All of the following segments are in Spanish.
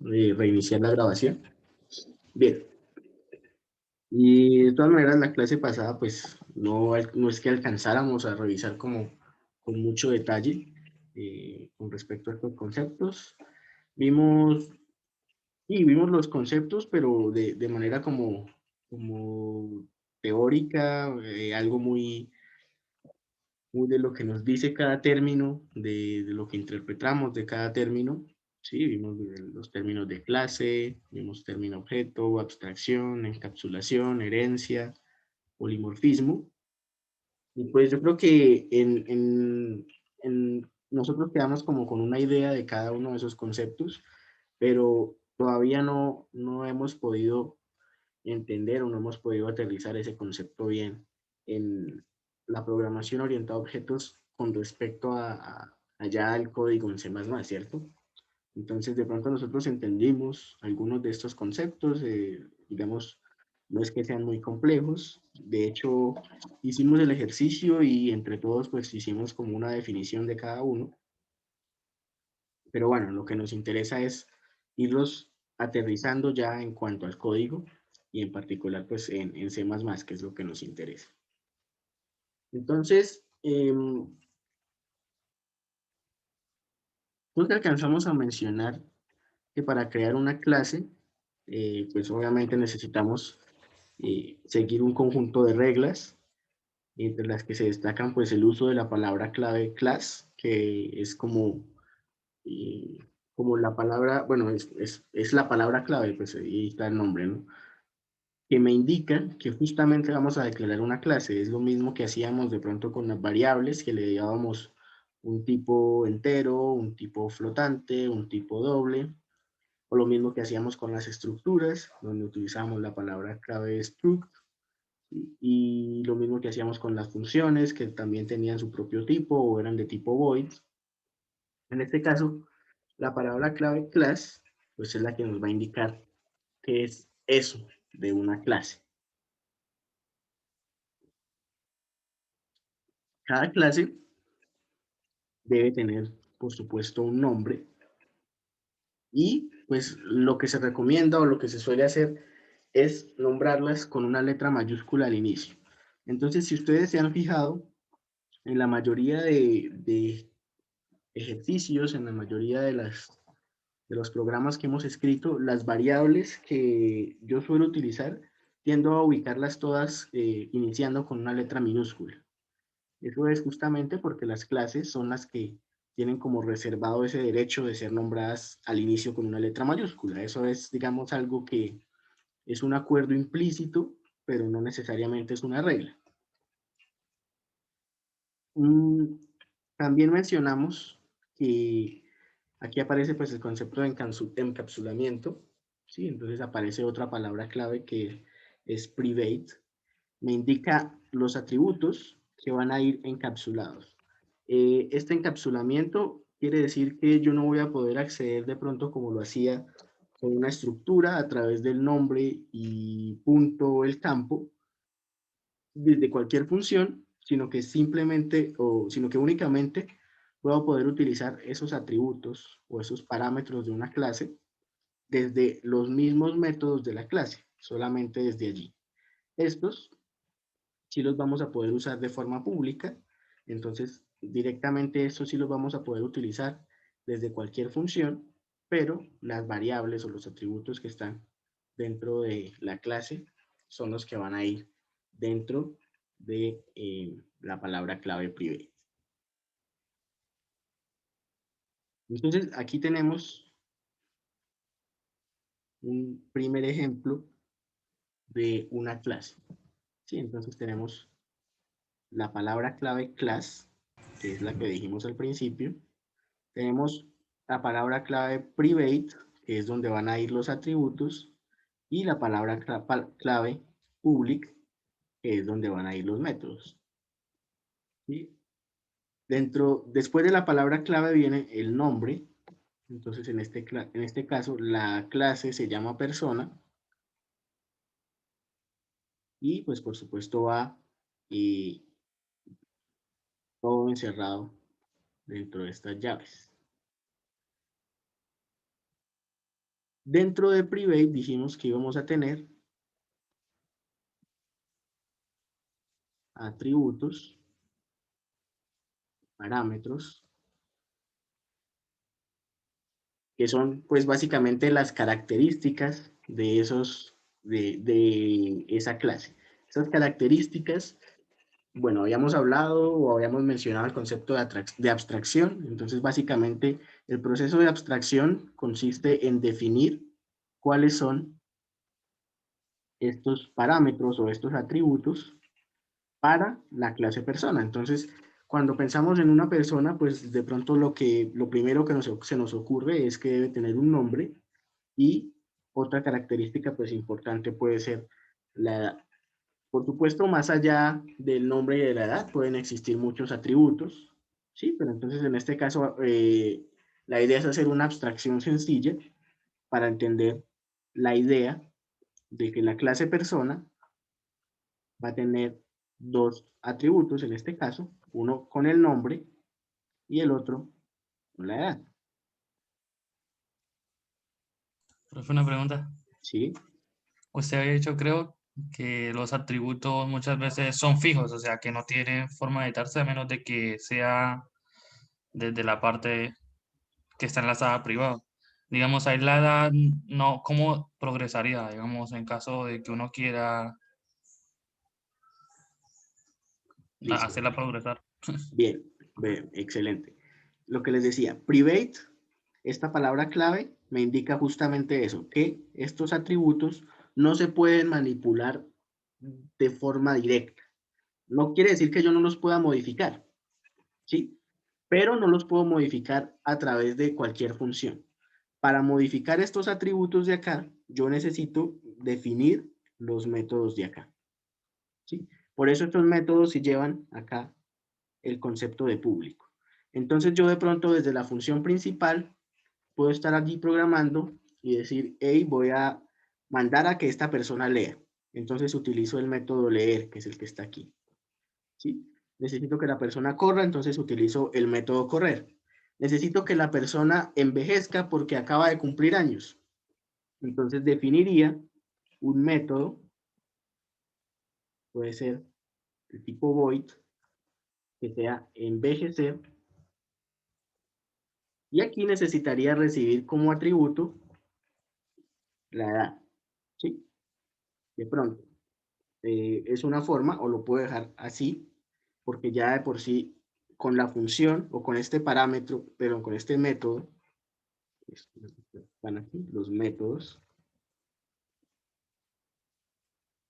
Reiniciar la grabación. Bien, y de todas maneras la clase pasada pues no es que alcanzáramos a revisar como con mucho detalle con respecto a estos conceptos. Vimos, y vimos los conceptos, pero de manera como teórica, algo muy de lo que nos dice cada término, de lo que interpretamos de cada término. Sí, vimos los términos de clase, vimos término objeto, abstracción, encapsulación, herencia, polimorfismo. Y pues yo creo que nosotros quedamos como con una idea de cada uno de esos conceptos, pero todavía no hemos podido entender o no hemos podido aterrizar ese concepto bien en la programación orientada a objetos con respecto allá al código en C++, ¿cierto? Entonces, de pronto nosotros entendimos algunos de estos conceptos, digamos, no es que sean muy complejos, de hecho, hicimos el ejercicio y entre todos, pues hicimos como una definición de cada uno, pero bueno, lo que nos interesa es irlos aterrizando ya en cuanto al código y en particular, pues en C++, que es lo que nos interesa. Entonces, pues alcanzamos a mencionar que para crear una clase, pues obviamente necesitamos seguir un conjunto de reglas, entre las que se destacan pues el uso de la palabra clave class, que es eh, como la palabra, bueno, es la palabra clave, pues ahí está el nombre, ¿no? Que me indica que justamente vamos a declarar una clase. Es lo mismo que hacíamos de pronto con las variables, que le dábamos un tipo entero, un tipo flotante, un tipo doble, o lo mismo que hacíamos con las estructuras, donde utilizamos la palabra clave struct, y lo mismo que hacíamos con las funciones, que también tenían su propio tipo o eran de tipo void. En este caso, la palabra clave class, pues es la que nos va a indicar qué es eso de una clase. Cada clase debe tener, por supuesto, un nombre y pues lo que se recomienda o lo que se suele hacer es nombrarlas con una letra mayúscula al inicio. Entonces, si ustedes se han fijado, en la mayoría de ejercicios, en la mayoría de los programas que hemos escrito, las variables que yo suelo utilizar, tiendo a ubicarlas todas iniciando con una letra minúscula. Eso es justamente porque las clases son las que tienen como reservado ese derecho de ser nombradas al inicio con una letra mayúscula. Eso es, digamos, algo que es un acuerdo implícito, pero no necesariamente es una regla. Mm, También mencionamos que aquí aparece pues el concepto de encapsulamiento, ¿sí? Entonces aparece otra palabra clave que es private, me indica los atributos que van a ir encapsulados. Este encapsulamiento quiere decir que yo no voy a poder acceder de pronto como lo hacía con una estructura a través del nombre y punto el campo desde cualquier función, sino que simplemente sino que únicamente puedo poder utilizar esos atributos o esos parámetros de una clase desde los mismos métodos de la clase, solamente desde allí. Estos sí los vamos a poder usar de forma pública, entonces directamente estos sí los vamos a poder utilizar desde cualquier función, pero las variables o los atributos que están dentro de la clase son los que van a ir dentro de la palabra clave private. Entonces aquí tenemos un primer ejemplo de una clase. ¿Sí? Entonces tenemos la palabra clave class, que es la que dijimos al principio. Tenemos la palabra clave private, que es donde van a ir los atributos, y la palabra clave public, que es donde van a ir los métodos. ¿Sí? Después de la palabra clave viene el nombre. Entonces, en este caso, la clase se llama persona y, pues, por supuesto, va y todo encerrado dentro de estas llaves. Dentro de private dijimos que íbamos a tener atributos, parámetros, que son pues básicamente las características de de esa clase. Esas características, bueno, habíamos hablado o habíamos mencionado el concepto de abstracción. Entonces básicamente el proceso de abstracción consiste en definir cuáles son estos parámetros o estos atributos para la clase persona. Entonces, cuando pensamos en una persona, pues de pronto lo primero que se nos ocurre es que debe tener un nombre, y otra característica pues importante puede ser la edad. Por supuesto, más allá del nombre y de la edad, pueden existir muchos atributos, ¿sí? Pero entonces en este caso la idea es hacer una abstracción sencilla para entender la idea de que la clase persona va a tener dos atributos, en este caso, uno con el nombre y el otro con la edad. Profe, una pregunta. ¿Sí? Usted había dicho, creo, que los atributos muchas veces son fijos, o sea, que no tienen forma de editarse a menos de que sea desde la parte que está enlazada a privado. Digamos, ahí la edad, no, ¿cómo progresaría? Digamos, en caso de que uno quiera Listo. hacerla progresar. Bien, bien, excelente. Lo que les decía, private, esta palabra clave me indica justamente eso, que estos atributos no se pueden manipular de forma directa. No quiere decir que yo no los pueda modificar, ¿sí? Pero no los puedo modificar a través de cualquier función. Para modificar estos atributos de acá, yo necesito definir los métodos de acá, ¿sí? Por eso estos métodos sí llevan acá el concepto de público. Entonces yo de pronto desde la función principal puedo estar aquí programando y decir, hey, voy a mandar a que esta persona lea. Entonces utilizo el método leer, que es el que está aquí, ¿sí? Necesito que la persona corra, entonces utilizo el método correr. Necesito que la persona envejezca porque acaba de cumplir años. Entonces definiría un método, puede ser el tipo void, que sea envejecer, y aquí necesitaría recibir como atributo la edad, ¿sí? De pronto, es una forma, o lo puedo dejar así, porque ya de por sí, con la función, o con este parámetro, pero con este método, están aquí los métodos.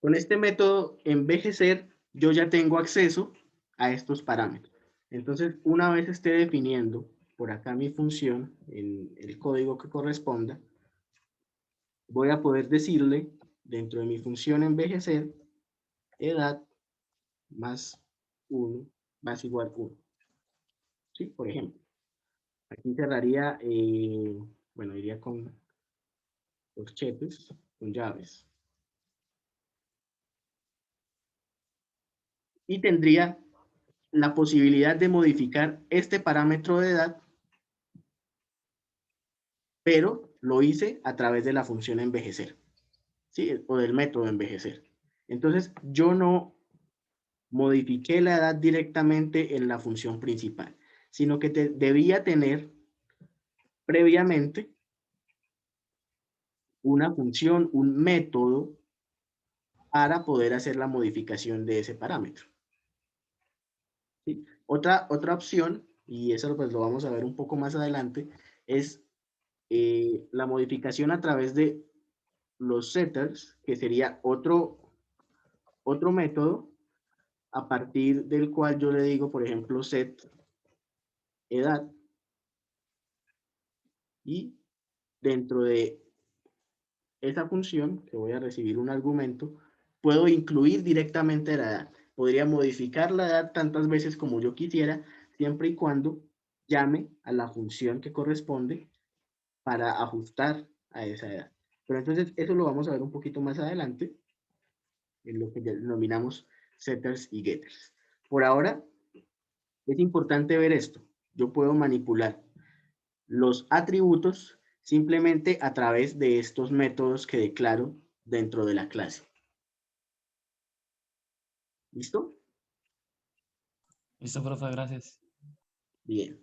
Con este método envejecer, yo ya tengo acceso a estos parámetros. Entonces, una vez esté definiendo por acá mi función en el código que corresponda, voy a poder decirle dentro de mi función envejecer, edad más 1 más igual 1. ¿Sí? Por ejemplo, aquí cerraría, bueno, iría con los cheques, con llaves. Y tendría la posibilidad de modificar este parámetro de edad, pero lo hice a través de la función envejecer, ¿sí? O del método envejecer. Entonces, yo no modifiqué la edad directamente en la función principal, sino que debía tener previamente una función, un método para poder hacer la modificación de ese parámetro, ¿sí? Otra opción, y eso pues lo vamos a ver un poco más adelante, es la modificación a través de los setters, que sería otro método a partir del cual yo le digo, por ejemplo, set edad, y dentro de esa función, que voy a recibir un argumento, puedo incluir directamente la edad. Podría modificar la edad tantas veces como yo quisiera, siempre y cuando llame a la función que corresponde para ajustar a esa edad. Pero entonces eso lo vamos a ver un poquito más adelante, en lo que denominamos setters y getters. Por ahora, es importante ver esto. Yo puedo manipular los atributos simplemente a través de estos métodos que declaro dentro de la clase. ¿Listo? Listo, profe, gracias. Bien.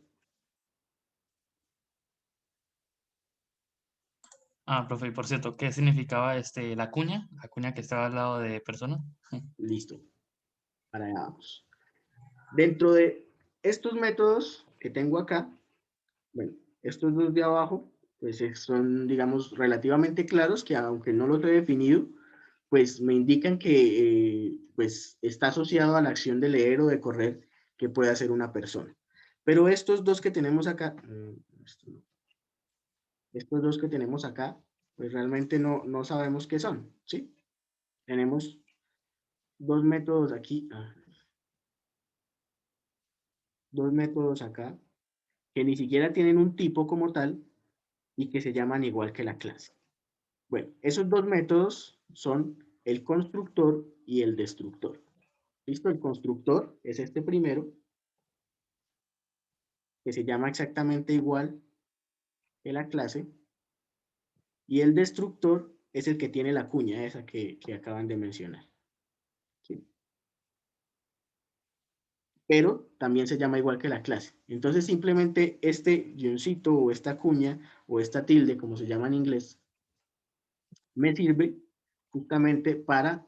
Ah, profe, y por cierto, ¿qué significaba la cuña? La cuña que estaba al lado de persona. Listo. Para allá vamos. Dentro de estos métodos que tengo acá, bueno, estos dos de abajo, pues son, digamos, relativamente claros, que aunque no los he definido, pues me indican que pues está asociado a la acción de leer o de correr que puede hacer una persona. Pero estos dos que tenemos acá, estos dos que tenemos acá, pues realmente no sabemos qué son, ¿sí? Tenemos dos métodos aquí, dos métodos acá, que ni siquiera tienen un tipo como tal y que se llaman igual que la clase. Bueno, esos dos métodos son el constructor y el destructor. ¿Listo? El constructor es este primero, que se llama exactamente igual que la clase, y el destructor es el que tiene la cuña esa que acaban de mencionar. ¿Sí? Pero también se llama igual que la clase. Entonces simplemente este guioncito o esta cuña o esta tilde, como se llama en inglés, me sirve justamente para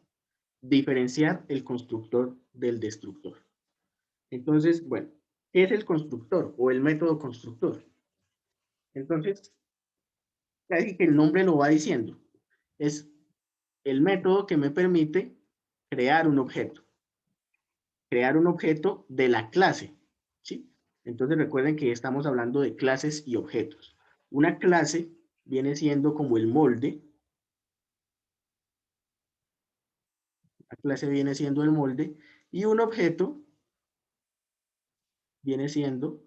diferenciar el constructor del destructor. Entonces, bueno, ¿qué es el constructor o el método constructor? Entonces, casi que el nombre lo va diciendo. Es el método que me permite crear un objeto. Crear un objeto de la clase, ¿sí? Entonces recuerden que estamos hablando de clases y objetos. Una clase viene siendo como el molde. La clase viene siendo el molde y un objeto viene siendo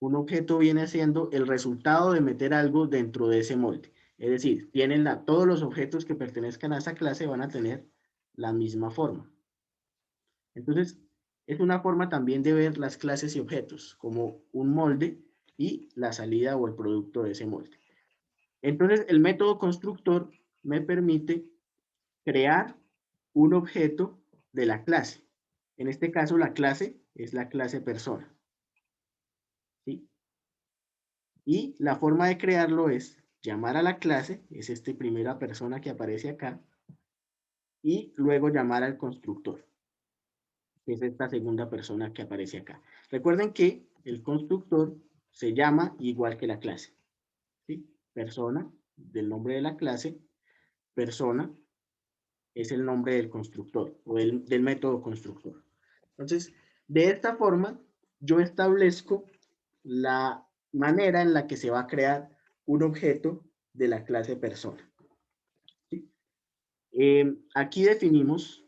un objeto viene siendo el resultado de meter algo dentro de ese molde. Es decir, todos los objetos que pertenezcan a esa clase van a tener la misma forma. Entonces, es una forma también de ver las clases y objetos, como un molde y la salida o el producto de ese molde. Entonces, el método constructor me permite crear un objeto de la clase. En este caso, la clase es la clase persona. ¿Sí? Y la forma de crearlo es llamar a la clase, es esta primera persona que aparece acá, y luego llamar al constructor, que es esta segunda persona que aparece acá. Recuerden que el constructor se llama igual que la clase. ¿Sí? Persona, del nombre de la clase, persona es el nombre del constructor o del método constructor. Entonces, de esta forma, yo establezco la manera en la que se va a crear un objeto de la clase persona. ¿Sí? Aquí definimos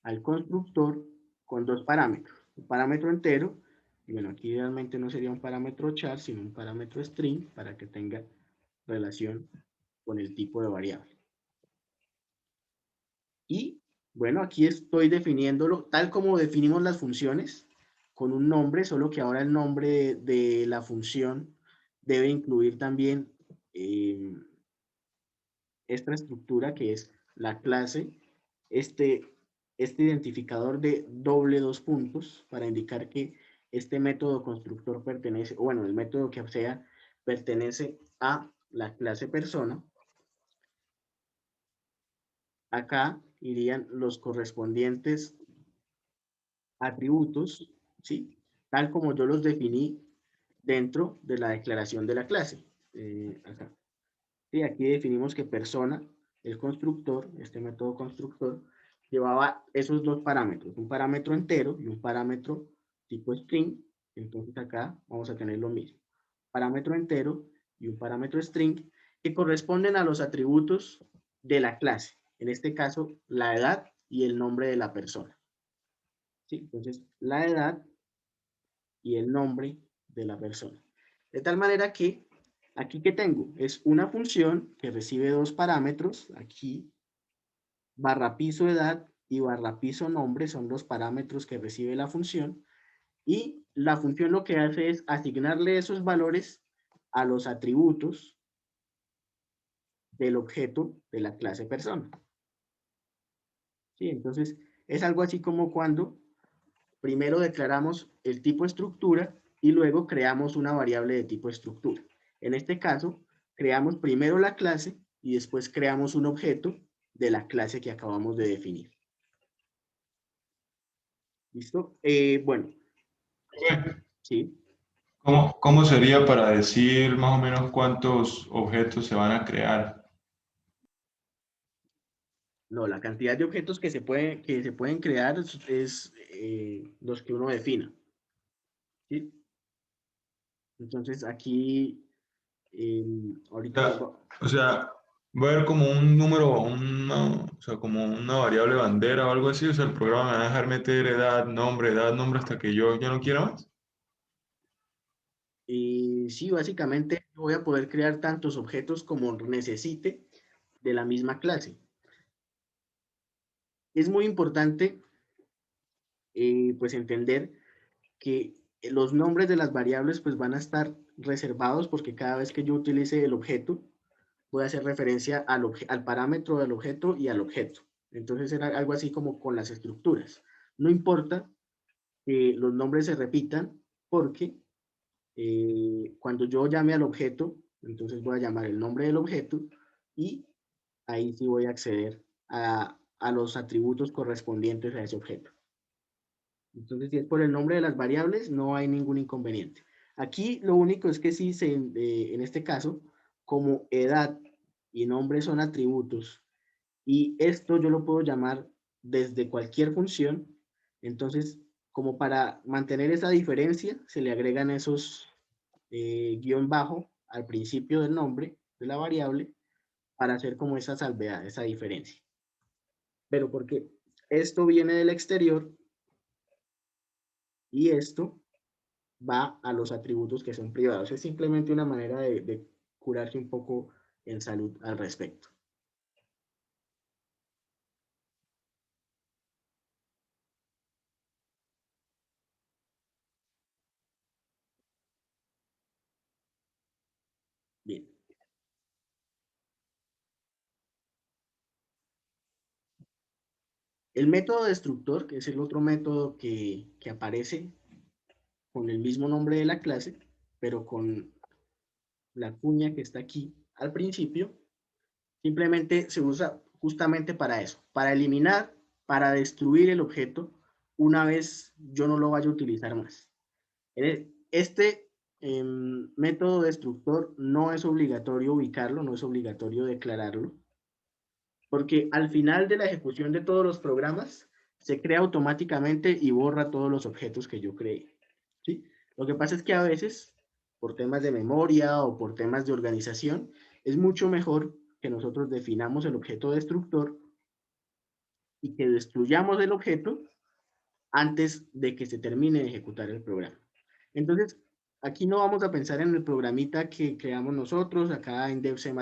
al constructor con dos parámetros. Un parámetro entero, y bueno, aquí realmente no sería un parámetro char, sino un parámetro string para que tenga relación con el tipo de variable. Y bueno, aquí estoy definiéndolo tal como definimos las funciones, con un nombre, solo que ahora el nombre de la función debe incluir también esta estructura que es la clase, este, este identificador de doble dos puntos para indicar que este método constructor pertenece, o bueno, el método que sea, pertenece a la clase persona. Acá irían los correspondientes atributos, ¿sí? Tal como yo los definí dentro de la declaración de la clase. Acá. Sí, aquí definimos que persona, el constructor, este método constructor, llevaba esos dos parámetros, un parámetro entero y un parámetro tipo string. Entonces acá vamos a tener lo mismo. Parámetro entero y un parámetro string que corresponden a los atributos de la clase. En este caso, la edad y el nombre de la persona. ¿Sí? Entonces, la edad y el nombre de la persona. De tal manera que aquí que tengo es una función que recibe dos parámetros, aquí barra piso edad y barra piso nombre son los parámetros que recibe la función, y la función lo que hace es asignarle esos valores a los atributos del objeto de la clase persona. ¿Sí? Entonces, es algo así como cuando primero declaramos el tipo estructura y luego creamos una variable de tipo estructura. En este caso, creamos primero la clase y después creamos un objeto de la clase que acabamos de definir. ¿Listo? Bueno, sí. ¿Cómo sería para decir más o menos cuántos objetos se van a crear? No, la cantidad de objetos que se pueden crear es los que uno defina. ¿Sí? Entonces aquí, O ahorita sea, o sea, va a haber como un número, o sea, como una variable bandera o algo así. O sea, el programa me va a dejar meter edad, nombre hasta que yo ya no quiera más. sí, básicamente voy a poder crear tantos objetos como necesite de la misma clase. Es muy importante pues entender que los nombres de las variables pues van a estar reservados porque cada vez que yo utilice el objeto voy a hacer referencia al parámetro del objeto y al objeto. Entonces era algo así como con las estructuras. No importa que los nombres se repitan porque cuando yo llame al objeto, entonces voy a llamar el nombre del objeto y ahí sí voy a acceder a los atributos correspondientes a ese objeto. Entonces, si es por el nombre de las variables, no hay ningún inconveniente. Aquí lo único es que sí, en este caso, como edad y nombre son atributos, y esto yo lo puedo llamar desde cualquier función, entonces, como para mantener esa diferencia, se le agregan esos guión bajo al principio del nombre de la variable para hacer como esa salvedad, esa diferencia. Pero porque esto viene del exterior y esto va a los atributos que son privados. Es simplemente una manera de curarse un poco en salud al respecto. Bien. El método destructor, que es el otro método que aparece con el mismo nombre de la clase, pero con la cuña que está aquí al principio, simplemente se usa justamente para eso, para eliminar, para destruir el objeto una vez yo no lo vaya a utilizar más. Este método destructor no es obligatorio ubicarlo, no es obligatorio declararlo, porque al final de la ejecución de todos los programas se crea automáticamente y borra todos los objetos que yo creé. ¿Sí? Lo que pasa es que a veces, por temas de memoria o por temas de organización, es mucho mejor que nosotros definamos el objeto destructor y que destruyamos el objeto antes de que se termine de ejecutar el programa. Entonces, aquí no vamos a pensar en el programita que creamos nosotros, acá en Dev C++,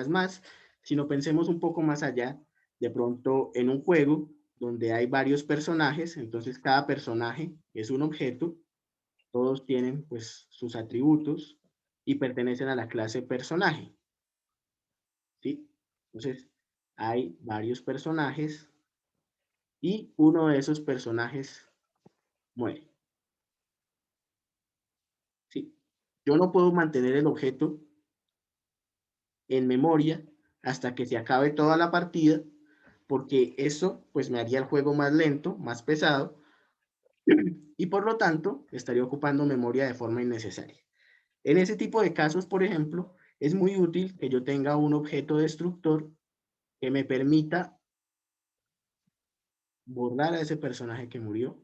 sino pensemos un poco más allá, de pronto en un juego donde hay varios personajes, entonces cada personaje es un objeto, todos tienen pues sus atributos y pertenecen a la clase personaje, ¿sí? Entonces, hay varios personajes y uno de esos personajes muere, ¿sí? Yo no puedo mantener el objeto en memoria hasta que se acabe toda la partida, porque eso pues me haría el juego más lento, más pesado, y por lo tanto estaría ocupando memoria de forma innecesaria. En ese tipo de casos, por ejemplo, es muy útil que yo tenga un objeto destructor que me permita borrar a ese personaje que murió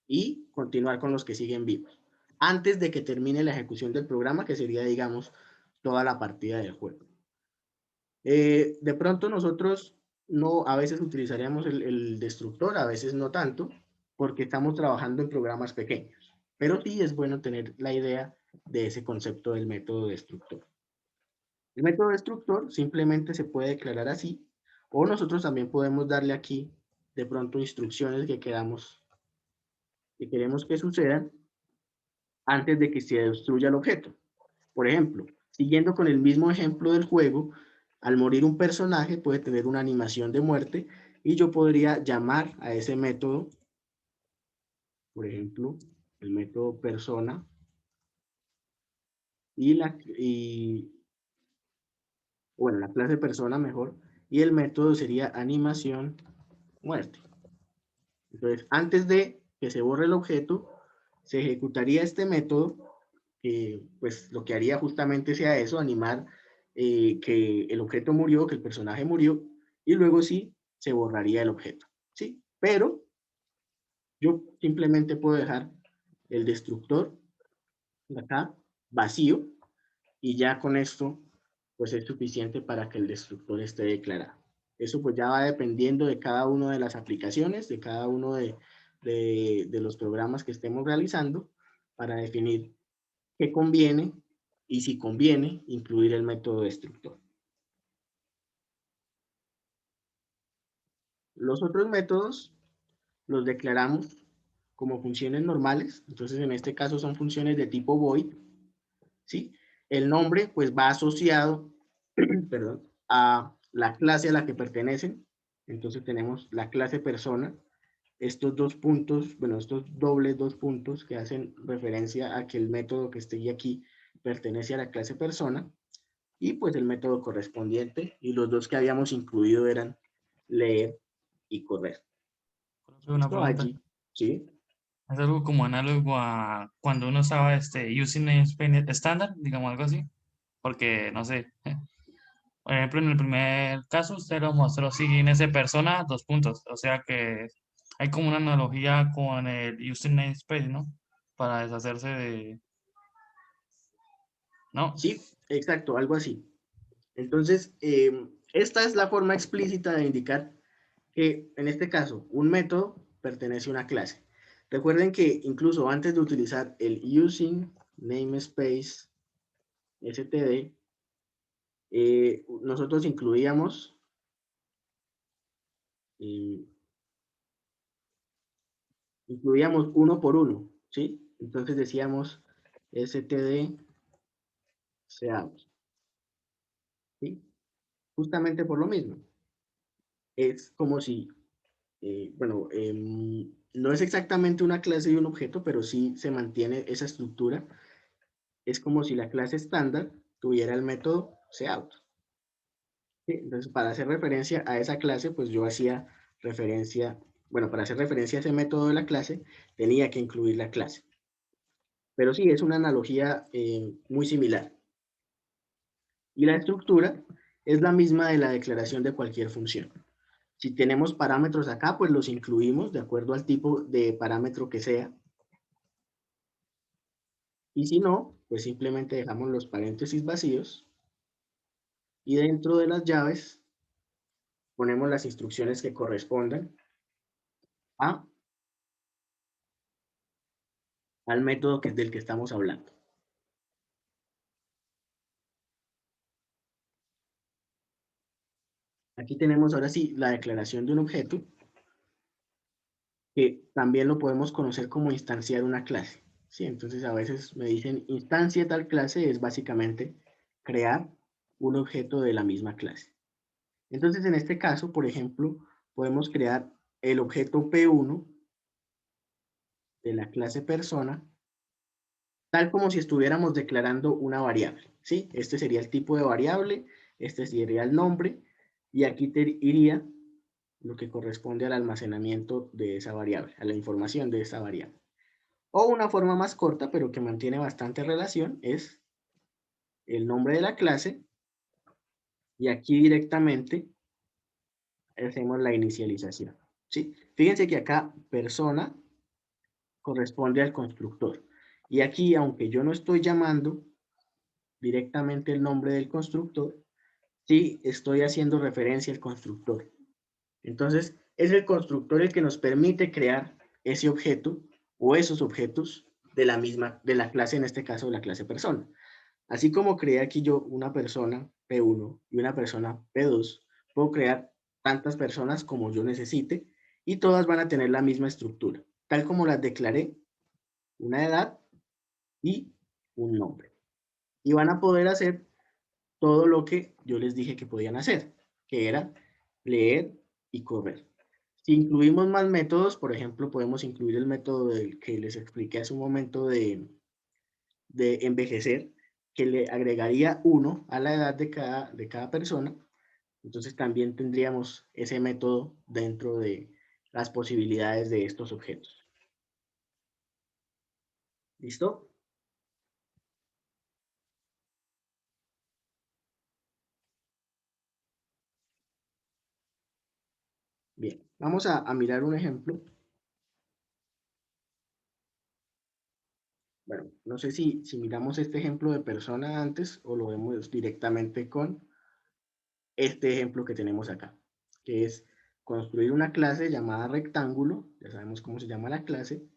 y continuar con los que siguen vivos, antes de que termine la ejecución del programa, que sería, digamos, toda la partida del juego. De pronto nosotros no, a veces utilizaríamos el destructor, a veces no tanto, porque estamos trabajando en programas pequeños. Pero sí es bueno tener la idea de ese concepto del método destructor. El método destructor simplemente se puede declarar así O nosotros también podemos darle aquí de pronto instrucciones que queremos que sucedan antes de que se destruya el objeto. Por ejemplo, siguiendo con el mismo ejemplo del juego, al morir un personaje puede tener una animación de muerte y yo podría llamar a ese método, por ejemplo, el método persona bueno, la clase persona mejor, y el método sería animación muerte. Entonces, antes de que se borre el objeto, se ejecutaría este método, que pues lo que haría justamente sea eso, animar que el objeto murió, que el personaje murió, y luego sí se borraría el objeto, ¿sí? Pero yo simplemente puedo dejar el destructor acá vacío, y ya con esto pues es suficiente para que el destructor esté declarado. Eso pues ya va dependiendo de cada una de las aplicaciones, de cada uno de los programas que estemos realizando para definir qué conviene y si conviene incluir el método destructor. Los otros métodos los declaramos como funciones normales, entonces en este caso son funciones de tipo void, ¿sí? El nombre pues va asociado, perdón, a la clase a la que pertenecen, entonces tenemos la clase persona, estos dos puntos, bueno, estos dobles dos puntos que hacen referencia a que el método que esté aquí pertenece a la clase persona, y pues el método correspondiente, y los dos que habíamos incluido eran leer y correr. Una Esto pregunta. allí, ¿sí? Es algo como análogo a cuando uno usaba using namespace estándar, digamos algo así. Porque, no sé, por ejemplo, en el primer caso usted lo mostró sin ese persona, dos puntos. O sea que hay como una analogía con el using namespace, ¿no? Para deshacerse de... ¿No? Sí, exacto, algo así. Entonces, esta es la forma explícita de indicar que, en este caso, un método pertenece a una clase. Recuerden que incluso antes de utilizar el using namespace std, nosotros eh, incluíamos uno por uno, ¿sí? Entonces decíamos std seout, ¿sí? Justamente por lo mismo. Es como si, bueno, no es exactamente una clase y un objeto, pero sí se mantiene esa estructura. Es como si la clase estándar tuviera el método seout. ¿Sí? Entonces, para hacer referencia a esa clase, pues yo hacía referencia, bueno, para hacer referencia a ese método de la clase, tenía que incluir la clase. Pero sí, es una analogía muy similar. Y la estructura es la misma de la declaración de cualquier función. Si tenemos parámetros acá, pues los incluimos de acuerdo al tipo de parámetro que sea. Y si no, pues simplemente dejamos los paréntesis vacíos. Y dentro de las llaves ponemos las instrucciones que correspondan a, al método del que estamos hablando. Aquí tenemos ahora sí la declaración de un objeto, que también lo podemos conocer como instanciar una clase. ¿Sí? Entonces a veces me dicen instancia tal clase, es básicamente crear un objeto de la misma clase. Entonces en este caso, por ejemplo, podemos crear el objeto P1 de la clase persona, tal como si estuviéramos declarando una variable, ¿sí? Este sería el tipo de variable, este sería el nombre, y aquí iría lo que corresponde al almacenamiento de esa variable, a la información de esa variable. O una forma más corta, pero que mantiene bastante relación, es el nombre de la clase, y aquí directamente hacemos la inicialización, ¿sí? Fíjense que acá persona corresponde al constructor. Y aquí, aunque yo no estoy llamando directamente el nombre del constructor, sí estoy haciendo referencia al constructor. Entonces, es el constructor el que nos permite crear ese objeto o esos objetos de la clase, en este caso, de la clase persona. Así como creé aquí yo una persona P1 y una persona P2, puedo crear tantas personas como yo necesite, y todas van a tener la misma estructura, tal como las declaré, una edad y un nombre. Y van a poder hacer todo lo que yo les dije que podían hacer, que era leer y correr. Si incluimos más métodos, por ejemplo, podemos incluir el método del que les expliqué hace un momento de envejecer, que le agregaría 1 a la edad de cada persona. Entonces también tendríamos ese método dentro de las posibilidades de estos objetos. ¿Listo? Bien, vamos a mirar un ejemplo. Bueno, no sé si miramos este ejemplo de persona antes o lo vemos directamente con este ejemplo que tenemos acá, que es construir una clase llamada rectángulo, ya sabemos cómo se llama la clase,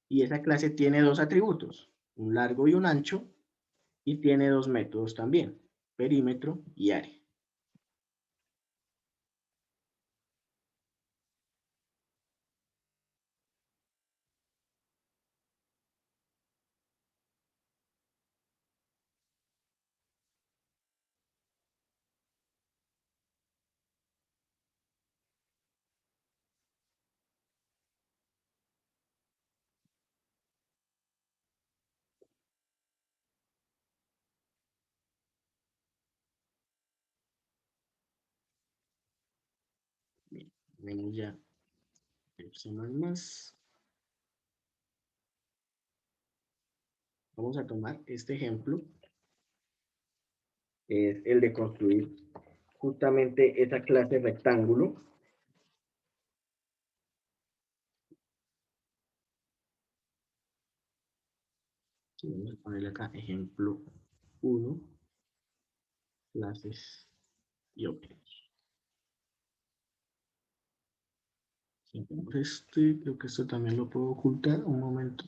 y esa clase tiene 2 atributos, un largo y un ancho, y tiene 2 métodos también, perímetro y área. Bien, tenemos ya personas más. Vamos a tomar este ejemplo, que es el de construir justamente esa clase rectángulo. Vamos a ponerle acá ejemplo 1, clases y objetos. Este, creo que esto también lo puedo ocultar un momento.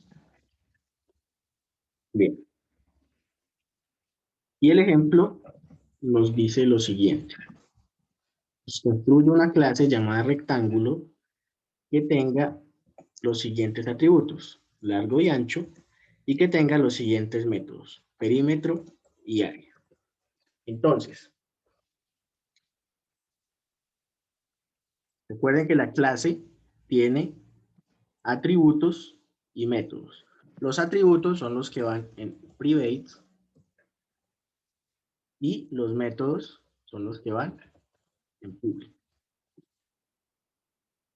Bien. Y el ejemplo nos dice lo siguiente. Construye una clase llamada rectángulo que tenga los siguientes atributos, largo y ancho, y que tenga los siguientes métodos, perímetro y área. Entonces, recuerden que la clase tiene atributos y métodos. Los atributos son los que van en private y los métodos son los que van en public.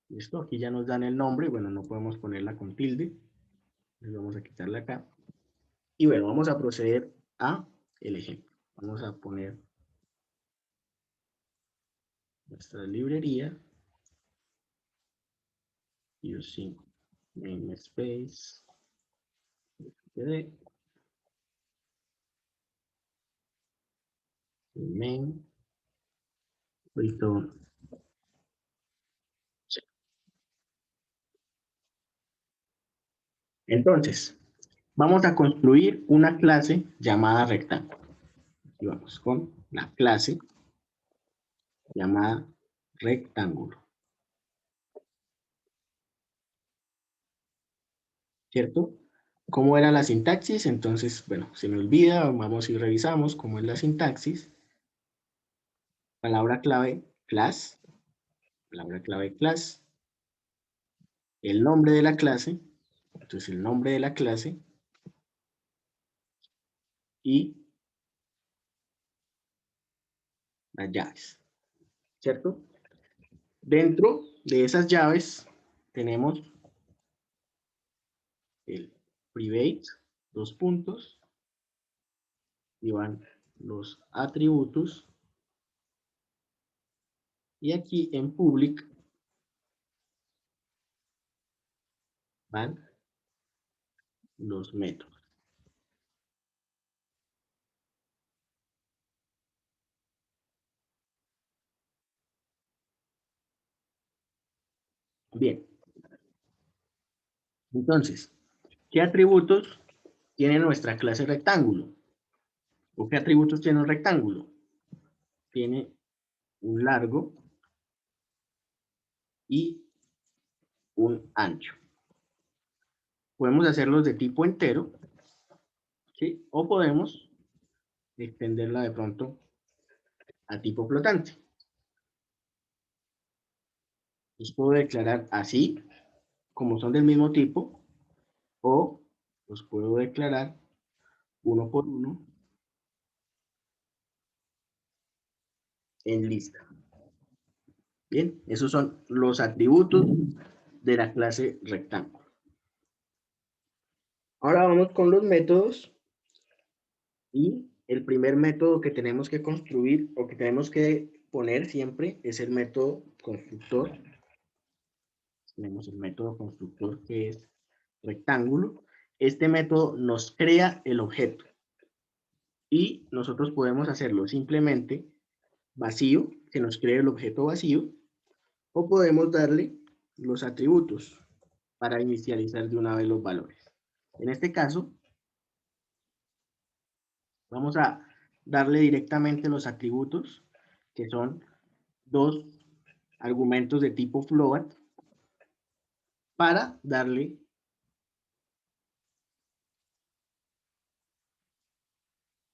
¿Listo? Aquí ya nos dan el nombre. Bueno, no podemos ponerla con tilde. Entonces vamos a quitarla acá. Y bueno, vamos a proceder a el ejemplo. Vamos a poner nuestra librería. Using namespace. Main. Return. Entonces, vamos a construir una clase llamada rectángulo. Y vamos con la clase llamada rectángulo. ¿Cierto? ¿Cómo era la sintaxis? Entonces, bueno, se me olvida, vamos y revisamos cómo es la sintaxis. Palabra clave, class. Palabra clave, class. El nombre de la clase. Entonces, el nombre de la clase. Y las llaves. ¿Cierto? Dentro de esas llaves tenemos el private, 2 puntos, y van los atributos, y aquí en public van los métodos. Bien. Entonces, ¿qué atributos tiene nuestra clase rectángulo? ¿O qué atributos tiene un rectángulo? Tiene un largo y un ancho. Podemos hacerlos de tipo entero, ¿sí? O podemos extenderla de pronto a tipo flotante. Los puedo declarar así, como son del mismo tipo, o los puedo declarar uno por uno en lista. Bien, esos son los atributos de la clase rectángulo. Ahora vamos con los métodos. Y el primer método que tenemos que construir o que tenemos que poner siempre es el método constructor. Tenemos el método constructor que es rectángulo. Este método nos crea el objeto. Y nosotros podemos hacerlo simplemente vacío, que nos cree el objeto vacío, o podemos darle los atributos para inicializar de una vez los valores. En este caso, vamos a darle directamente los atributos, que son dos argumentos de tipo float, para darle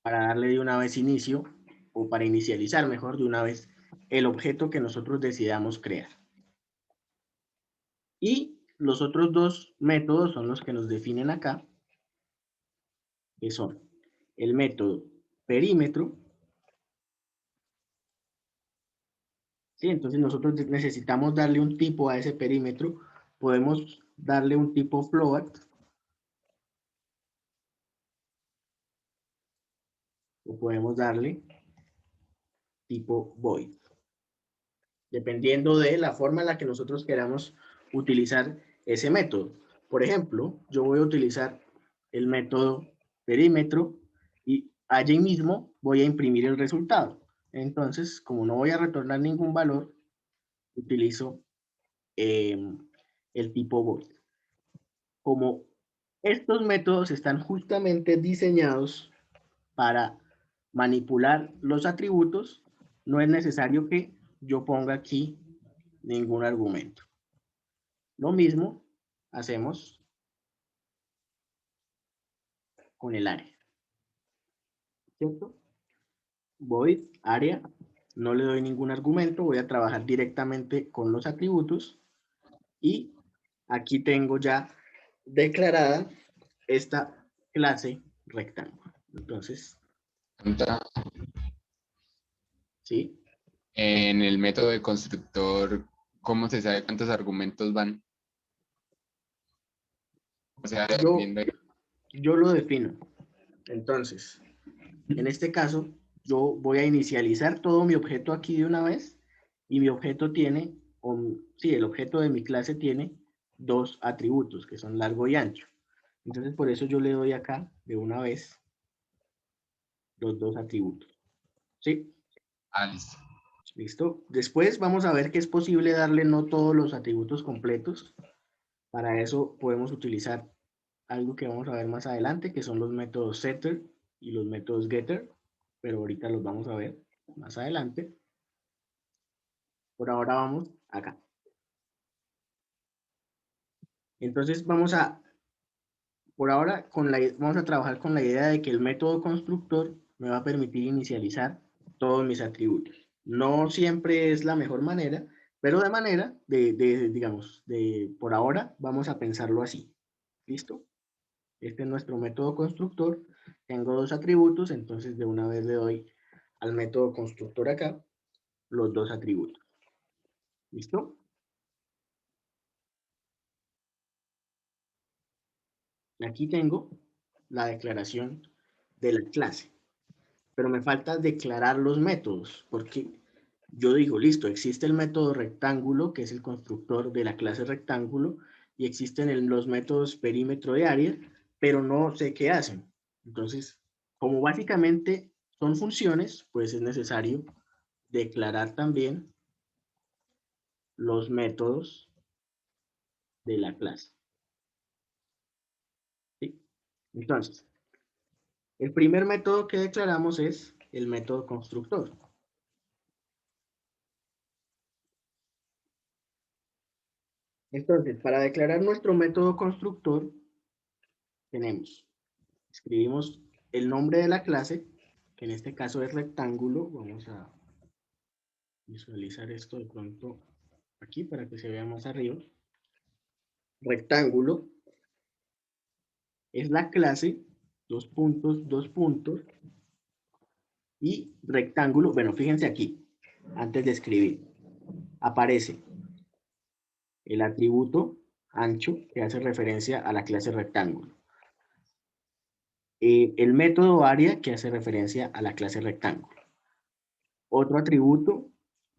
de una vez inicio, o para inicializar mejor de una vez el objeto que nosotros decidamos crear. Y los otros dos métodos son los que nos definen acá, que son el método perímetro. ¿Sí? Entonces nosotros necesitamos darle un tipo a ese perímetro. Podemos darle un tipo float, o podemos darle tipo void, dependiendo de la forma en la que nosotros queramos utilizar ese método. Por ejemplo, yo voy a utilizar el método perímetro y allí mismo voy a imprimir el resultado. Entonces, como no voy a retornar ningún valor, utilizo el tipo void. Como estos métodos están justamente diseñados para manipular los atributos, no es necesario que yo ponga aquí ningún argumento. Lo mismo hacemos con el área, ¿cierto? Void área, no le doy ningún argumento, voy a trabajar directamente con los atributos y aquí tengo ya declarada esta clase rectángulo. Entonces, ¿sí? En el método de constructor, ¿cómo se sabe cuántos argumentos van? O sea, dependiendo de... Yo lo defino. Entonces, en este caso, yo voy a inicializar todo mi objeto aquí de una vez y mi objeto tiene, sí, el objeto de mi clase tiene dos atributos que son largo y ancho. Entonces, por eso yo le doy acá de una vez los dos atributos. ¿Sí? Ah, listo. ¿Listo? Después vamos a ver que es posible darle no todos los atributos completos. Para eso podemos utilizar algo que vamos a ver más adelante, que son los métodos setter y los métodos getter, pero ahorita los vamos a ver más adelante. Por ahora vamos acá. Entonces por ahora vamos a trabajar con la idea de que el método constructor me va a permitir inicializar todos mis atributos. No siempre es la mejor manera, pero de manera digamos, por ahora vamos a pensarlo así. ¿Listo? Este es nuestro método constructor. Tengo dos atributos, entonces de una vez le doy al método constructor acá los dos atributos. ¿Listo? Aquí tengo la declaración de la clase, pero me falta declarar los métodos, porque yo digo, listo, existe el método rectángulo, que es el constructor de la clase rectángulo, y existen los métodos perímetro y área, pero no sé qué hacen. Entonces, como básicamente son funciones, pues es necesario declarar también los métodos de la clase. ¿Sí? Entonces, el primer método que declaramos es el método constructor. Entonces, para declarar nuestro método constructor, escribimos el nombre de la clase, que en este caso es rectángulo. Vamos a visualizar esto de pronto aquí para que se vea más arriba. Rectángulo es la clase, dos puntos, y rectángulo, bueno, fíjense aquí, antes de escribir, aparece el atributo ancho, que hace referencia a la clase rectángulo. El método área, que hace referencia a la clase rectángulo. Otro atributo,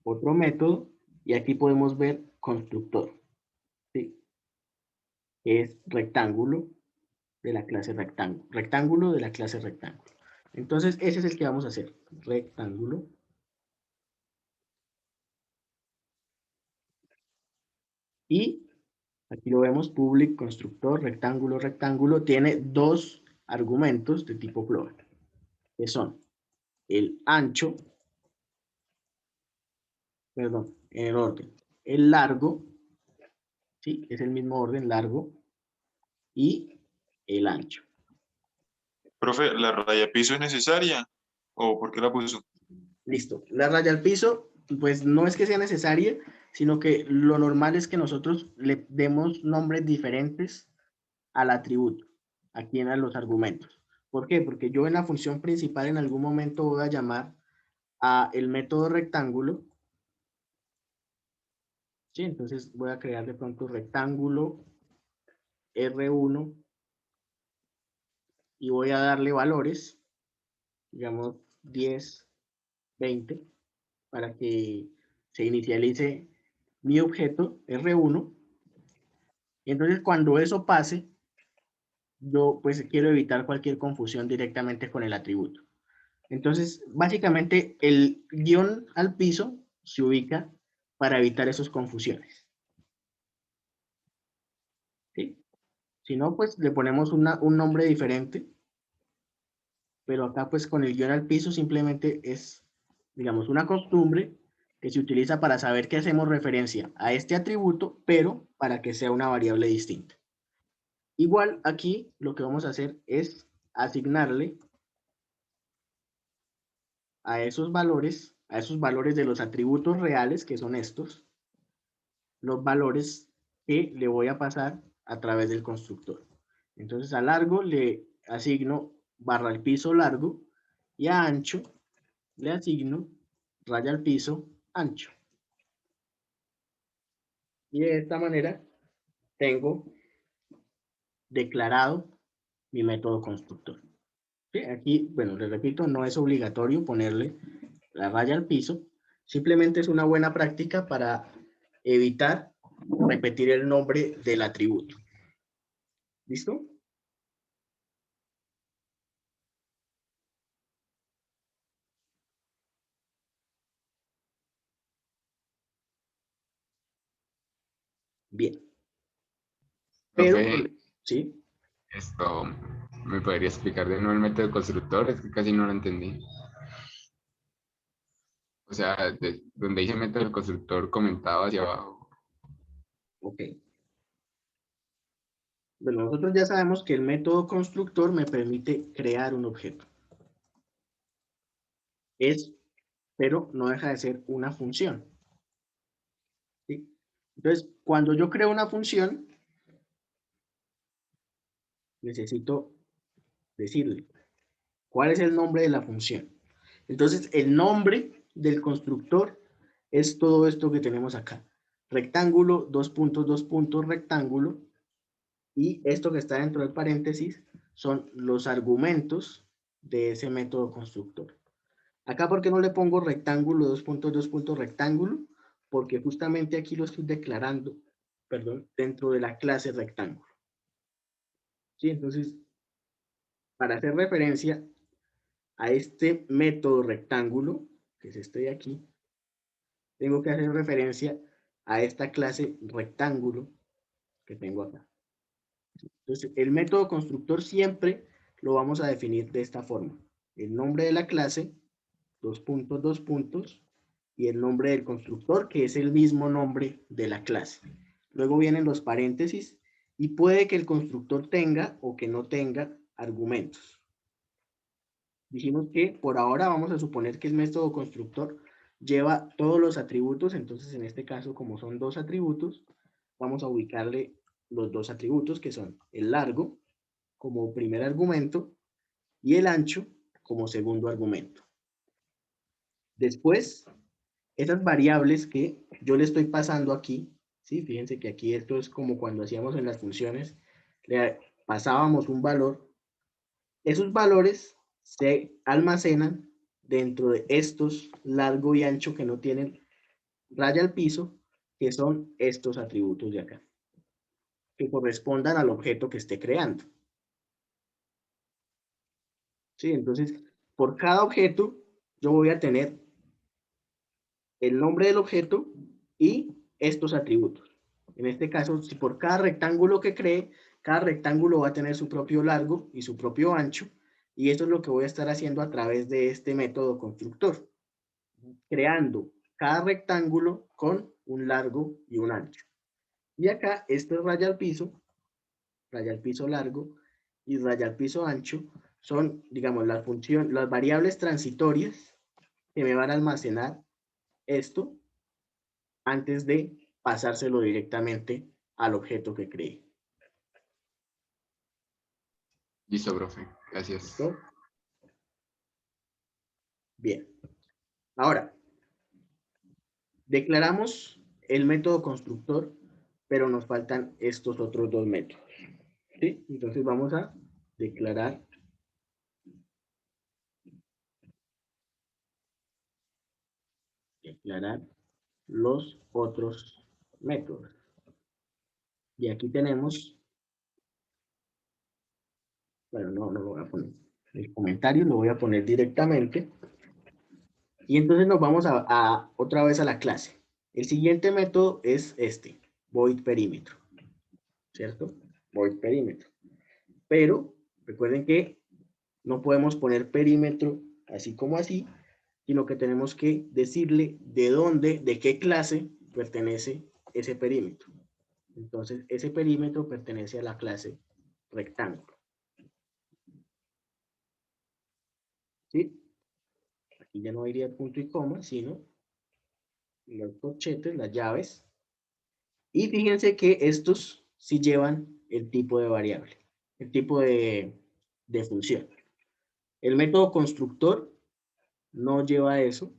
otro método, y aquí podemos ver constructor, ¿sí? Que es rectángulo de la clase rectángulo. Rectángulo de la clase rectángulo. Entonces, ese es el que vamos a hacer. Rectángulo. Y aquí lo vemos, public, constructor, rectángulo, rectángulo. Tiene dos argumentos de tipo global, que son el ancho, perdón, en el orden, el largo, ¿sí? Es el mismo orden, largo, y el ancho. Profe, ¿la raya piso es necesaria? ¿O por qué la puso? Listo. La raya al piso, pues no es que sea necesaria, sino que lo normal es que nosotros le demos nombres diferentes al atributo, aquí en los argumentos. ¿Por qué? Porque yo en la función principal en algún momento voy a llamar a el método rectángulo, ¿sí? Entonces voy a crear de pronto rectángulo R1 y voy a darle valores, digamos 10, 20, para que se inicialice mi objeto R1. Y entonces cuando eso pase, yo pues quiero evitar cualquier confusión directamente con el atributo. Entonces, básicamente el guión al piso se ubica para evitar esas confusiones. ¿Sí? Si no, pues le ponemos un nombre diferente, pero acá pues con el guión al piso simplemente es, digamos, una costumbre que se utiliza para saber que hacemos referencia a este atributo, pero para que sea una variable distinta. Igual aquí lo que vamos a hacer es asignarle a esos valores de los atributos reales, que son estos, los valores que le voy a pasar a través del constructor. Entonces a largo le asigno barra al piso largo y a ancho le asigno raya al piso ancho. Y de esta manera tengo declarado mi método constructor. ¿Sí? Aquí, bueno, les repito, no es obligatorio ponerle la raya al piso, simplemente es una buena práctica para evitar repetir el nombre del atributo. ¿Listo? Bien. Pero, Profe, ¿sí? esto, ¿me podría explicar de nuevo el método constructor? Es que casi no lo entendí. O sea, donde dice método constructor comentaba hacia abajo. Ok. Bueno, nosotros ya sabemos que el método constructor me permite crear un objeto. Pero no deja de ser una función. ¿Sí? Entonces, cuando yo creo una función, necesito decirle cuál es el nombre de la función. Entonces, el nombre del constructor es todo esto que tenemos acá. Rectángulo, dos puntos, rectángulo. Y esto que está dentro del paréntesis son los argumentos de ese método constructor. Acá, ¿por qué no le pongo rectángulo, dos puntos, rectángulo? Porque justamente aquí lo estoy declarando, perdón, dentro de la clase rectángulo. ¿Sí? Entonces, para hacer referencia a este método rectángulo, que es este de aquí, tengo que hacer referencia a esta clase rectángulo que tengo acá. Entonces, el método constructor siempre lo vamos a definir de esta forma. El nombre de la clase, dos puntos, y el nombre del constructor, que es el mismo nombre de la clase. luego vienen los paréntesis y puede que el constructor tenga o que no tenga argumentos. Dijimos que por ahora vamos a suponer que el método constructor lleva todos los atributos, entonces en este caso como son dos atributos, vamos a ubicarle los dos atributos que son el largo como primer argumento y el ancho como segundo argumento. Después, esas variables que yo le estoy pasando aquí, ¿sí? Fíjense que aquí esto es como cuando hacíamos en las funciones, le pasábamos un valor. Esos valores se almacenan dentro de estos largo y ancho que no tienen raya al piso, que son estos atributos de acá, que correspondan al objeto que esté creando. ¿Sí? Entonces, por cada objeto, yo voy a tener el nombre del objeto y estos atributos. En este caso, si por cada rectángulo que cree, cada rectángulo va a tener su propio largo y su propio ancho, y eso es lo que voy a estar haciendo a través de este método constructor, creando cada rectángulo con un largo y un ancho. Y acá, este raya al piso largo y raya al piso ancho, son, digamos, las variables transitorias que me van a almacenar esto antes de pasárselo directamente al objeto que creé. Listo, profe. Gracias. ¿Listo? Bien. Ahora, declaramos el método constructor, pero nos faltan estos otros dos métodos. ¿Sí? Entonces vamos a declarar los otros métodos. Y aquí tenemos, bueno, no lo voy a poner en el comentario, lo voy a poner directamente. Y entonces nos vamos otra vez a la clase. El siguiente método es este, void perímetro, ¿cierto? Void perímetro. Pero recuerden que no podemos poner perímetro así como así, sino que tenemos que decirle de dónde, de qué clase pertenece ese perímetro. Entonces, ese perímetro pertenece a la clase rectángulo. ¿Sí? Aquí ya no iría punto y coma, sino los corchetes, las llaves. Y fíjense que estos sí llevan el tipo de variable, el tipo de función. El método constructor no lleva eso.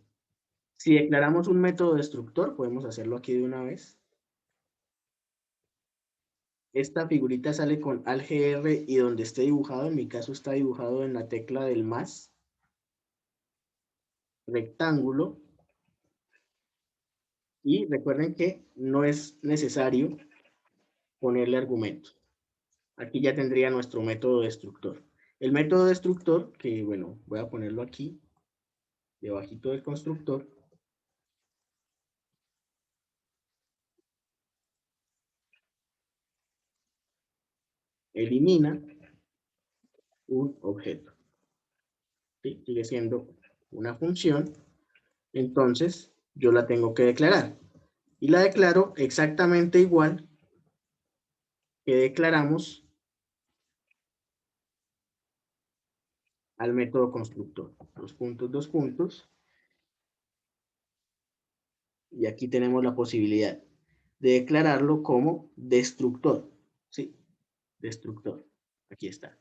Si declaramos un método destructor, podemos hacerlo aquí de una vez. Esta figurita sale con AlGr y donde esté dibujado, en mi caso está dibujado en la tecla del más, rectángulo. Y recuerden que no es necesario ponerle argumentos. Aquí ya tendría nuestro método destructor. El método destructor, que bueno, voy a ponerlo aquí, debajito del constructor. Elimina un objeto. ¿Sí? Sigue siendo una función. Entonces, yo la tengo que declarar. Y la declaro exactamente igual que declaramos al método constructor. Dos puntos. Y aquí tenemos la posibilidad de declararlo como destructor. ¿Sí? Destructor. Aquí está.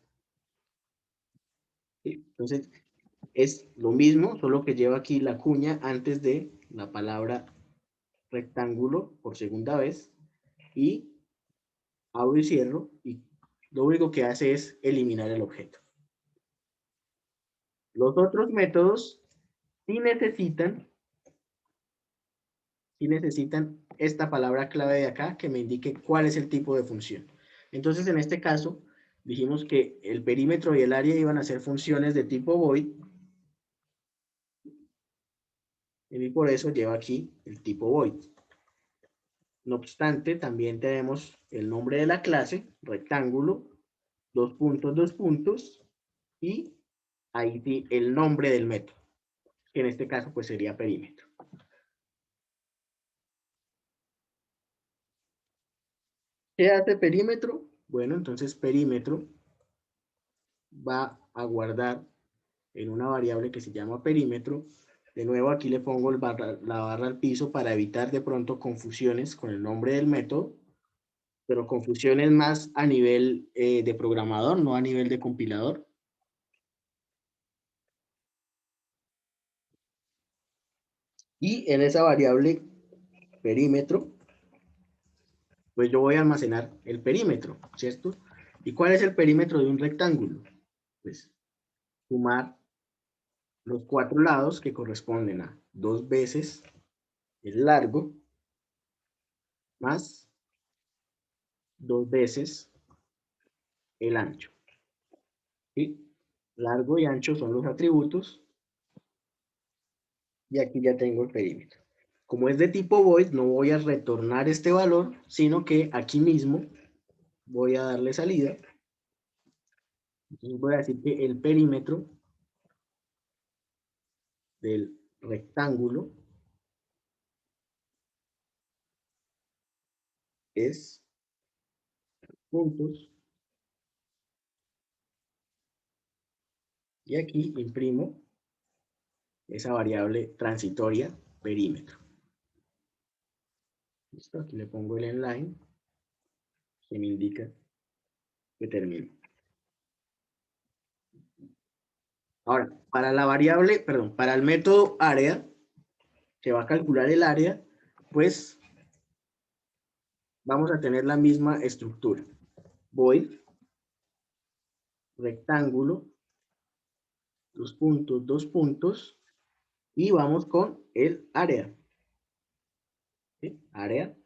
¿Sí? Entonces, es lo mismo, solo que lleva aquí la cuña antes de la palabra rectángulo por segunda vez. Y abro y cierro. Y lo único que hace es eliminar el objeto. Los otros métodos sí necesitan esta palabra clave de acá que me indique cuál es el tipo de función. Entonces, en este caso, dijimos que el perímetro y el área iban a ser funciones de tipo void. Y por eso lleva aquí el tipo void. No obstante, también tenemos el nombre de la clase, rectángulo, dos puntos, y ahí sí el nombre del método, que en este caso pues sería perímetro. ¿Qué hace perímetro? Bueno, entonces perímetro va a guardar en una variable que se llama perímetro. De nuevo aquí le pongo la barra al piso para evitar de pronto confusiones con el nombre del método, pero confusiones más a nivel de programador, no a nivel de compilador. Y en esa variable perímetro, pues yo voy a almacenar el perímetro, ¿cierto? ¿Y cuál es el perímetro de un rectángulo? Pues sumar los 4 lados que corresponden a 2 veces el largo más 2 veces el ancho. ¿Sí? Largo y ancho son los atributos. Y aquí ya tengo el perímetro. Como es de tipo void, no voy a retornar este valor, sino que aquí mismo voy a darle salida. Entonces voy a decir que el perímetro del rectángulo es puntos. Y aquí imprimo esa variable transitoria perímetro. Listo, aquí le pongo el inline que me indica que termino. Ahora, para la variable, perdón, para el método área, que va a calcular el área, pues vamos a tener la misma estructura. Void, rectángulo, 2 puntos, y vamos con el área. ¿Sí? Área.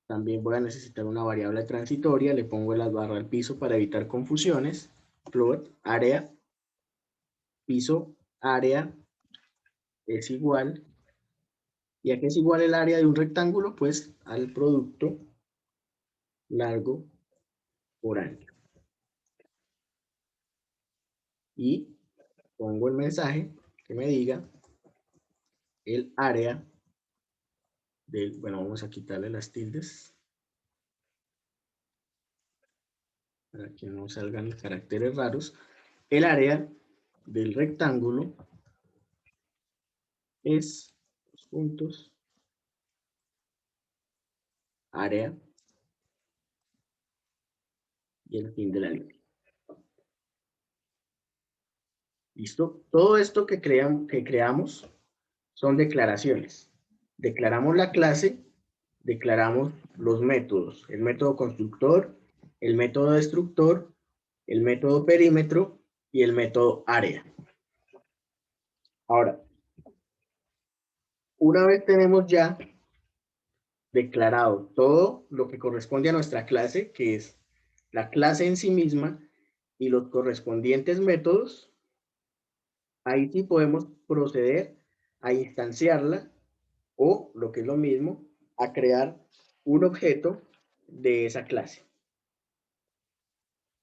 También voy a necesitar una variable transitoria, le pongo las barras al piso para evitar confusiones. Float, área, piso, área, es igual. ¿Y a qué es igual el área de un rectángulo? Pues al producto largo por ancho. Y pongo el mensaje que me diga el área del, bueno, vamos a quitarle las tildes para que no salgan caracteres raros. El área del rectángulo es los puntos, área y el fin de la línea. ¿Listo? Todo esto que creamos son declaraciones. Declaramos la clase, declaramos los métodos, el método constructor, el método destructor, el método perímetro y el método área. Ahora, una vez tenemos ya declarado todo lo que corresponde a nuestra clase, que es la clase en sí misma y los correspondientes métodos, ahí sí podemos proceder a instanciarla o, lo que es lo mismo, a crear un objeto de esa clase.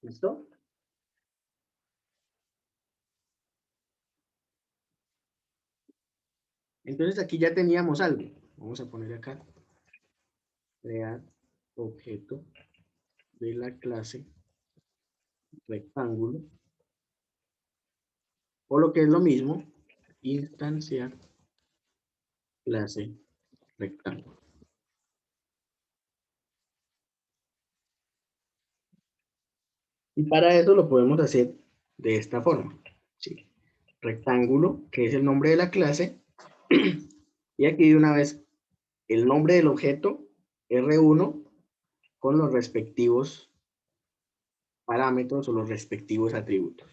¿Listo? Entonces aquí ya teníamos algo. Vamos a poner acá. Crear objeto de la clase rectángulo. O lo que es lo mismo, instanciar clase rectángulo. Y para eso lo podemos hacer de esta forma. ¿Sí? Rectángulo, que es el nombre de la clase. Y aquí de una vez el nombre del objeto, R1, con los respectivos parámetros o los respectivos atributos.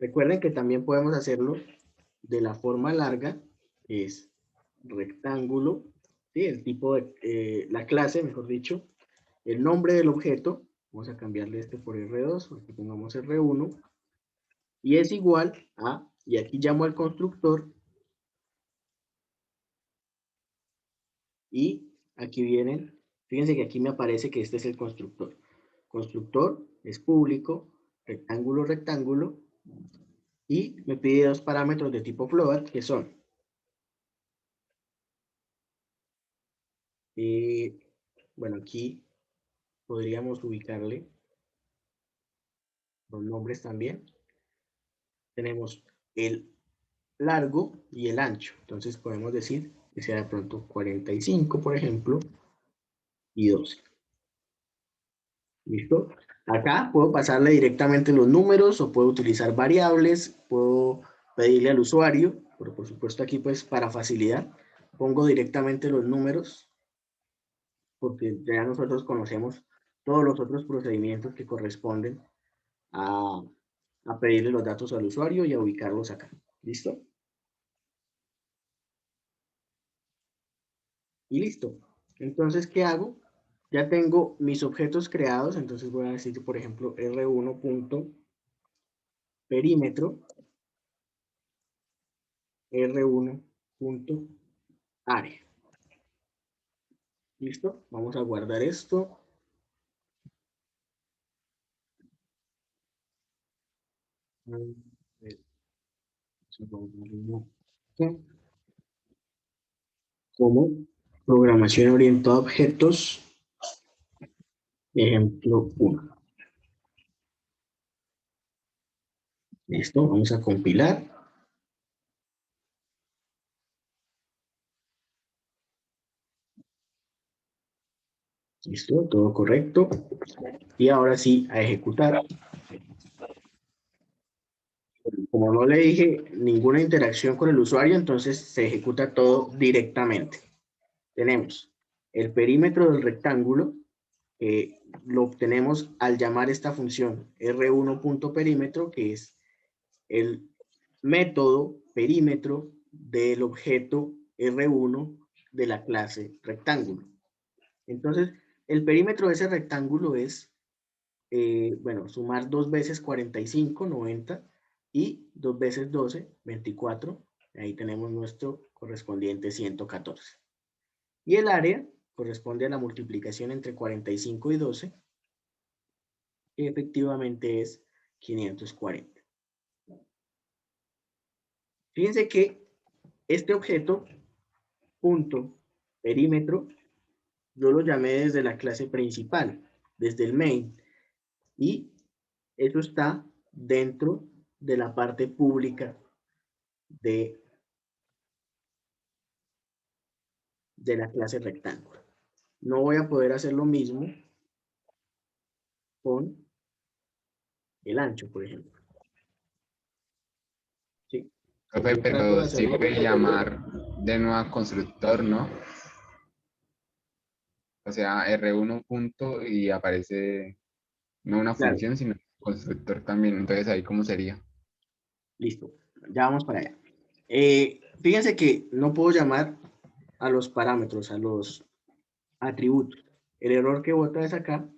Recuerden que también podemos hacerlo de la forma larga, que es rectángulo, ¿sí? El tipo de, la clase, mejor dicho, el nombre del objeto, vamos a cambiarle este por R2, aquí pongamos R1, y es igual a, y aquí llamo al constructor, y aquí vienen, fíjense que aquí me aparece que este es el constructor. Constructor es público, rectángulo, rectángulo, y me pide 2 parámetros de tipo float, que son bueno, aquí podríamos ubicarle los nombres también. Tenemos el largo y el ancho. Entonces podemos decir que sea de pronto 45, por ejemplo, y 12. ¿Listo? Acá puedo pasarle directamente los números o puedo utilizar variables, puedo pedirle al usuario, pero por supuesto aquí pues para facilidad pongo directamente los números porque ya nosotros conocemos todos los otros procedimientos que corresponden a, a pedirle los datos al usuario y a ubicarlos acá. ¿Listo? Y listo. Entonces, ¿qué hago? Ya tengo mis objetos creados, entonces voy a decir, por ejemplo, r1.perímetro, r1.área. ¿Listo? Vamos a guardar esto. Como programación orientada a objetos, ejemplo 1. Listo, vamos a compilar. Listo, todo correcto. Y ahora sí, a ejecutar. Como no le dije ninguna interacción con el usuario, entonces se ejecuta todo directamente. Tenemos el perímetro del rectángulo, que lo obtenemos al llamar esta función r1.perímetro, que es el método perímetro del objeto R1 de la clase rectángulo. Entonces, el perímetro de ese rectángulo es, bueno, sumar 2 veces 45, 90, y 2 veces 12, 24. Ahí tenemos nuestro correspondiente 114. Y el área corresponde a la multiplicación entre 45 y 12, que efectivamente es 540. Fíjense que este objeto, punto perímetro, yo lo llamé desde la clase principal, desde el main, y eso está dentro de la parte pública de la clase rectángulo. No voy a poder hacer lo mismo con el ancho, por ejemplo. ¿Sí? Profe, Yo trato pero de sí hacerlo. puede llamar de nuevo a constructor, ¿no? O sea, R1 punto y aparece no una Claro, función, sino constructor también. Entonces, ¿ahí cómo sería? listo. Ya vamos para allá. Fíjense que no puedo llamar a los parámetros, a los atributos. El error que bota es acá,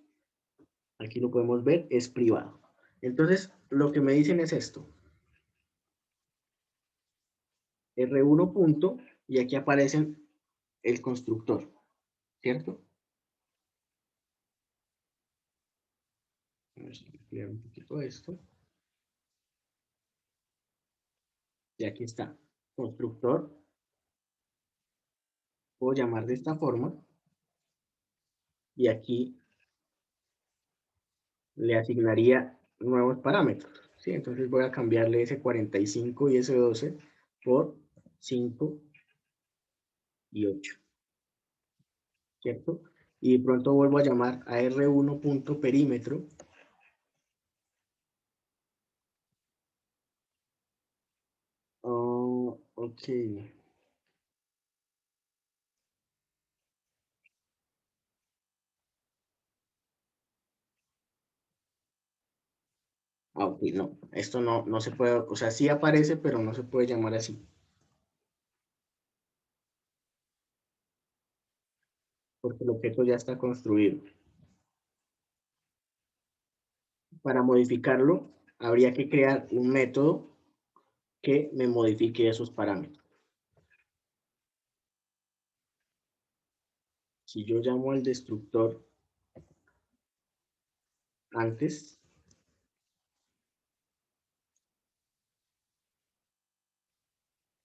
aquí lo podemos ver, es privado. Entonces, lo que me dicen es esto. R1 punto, y aquí aparece el constructor, ¿cierto? Vamos a ampliar un poquito esto. Y aquí está, constructor. Puedo llamar de esta forma. Y aquí le asignaría nuevos parámetros, ¿sí? Entonces voy a cambiarle ese 45 y ese 12 por 5 y 8, ¿cierto? Y de pronto vuelvo a llamar a R1.perímetro. Oh, ok. Ah, ok, no. Esto no se puede, o sea, sí aparece, pero no se puede llamar así. Porque el objeto ya está construido. Para modificarlo, habría que crear un método que me modifique esos parámetros. Si yo llamo al destructor antes,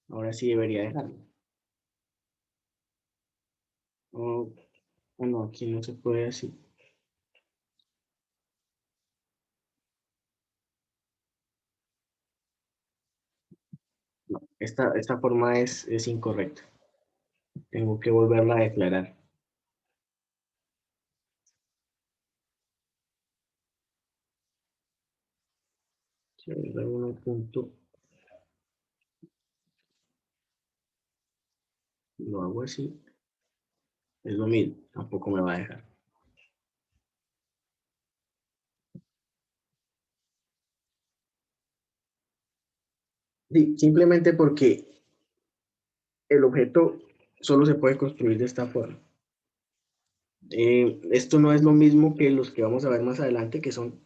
ahora sí debería dejarlo. Oh, No, aquí no se puede así. No, esta forma es incorrecta. Tengo que volverla a declarar. Si hago 1 punto, lo hago así, es lo mismo, tampoco me va a dejar. Sí, simplemente porque el objeto solo se puede construir de esta forma. Esto no es lo mismo que los que vamos a ver más adelante, que son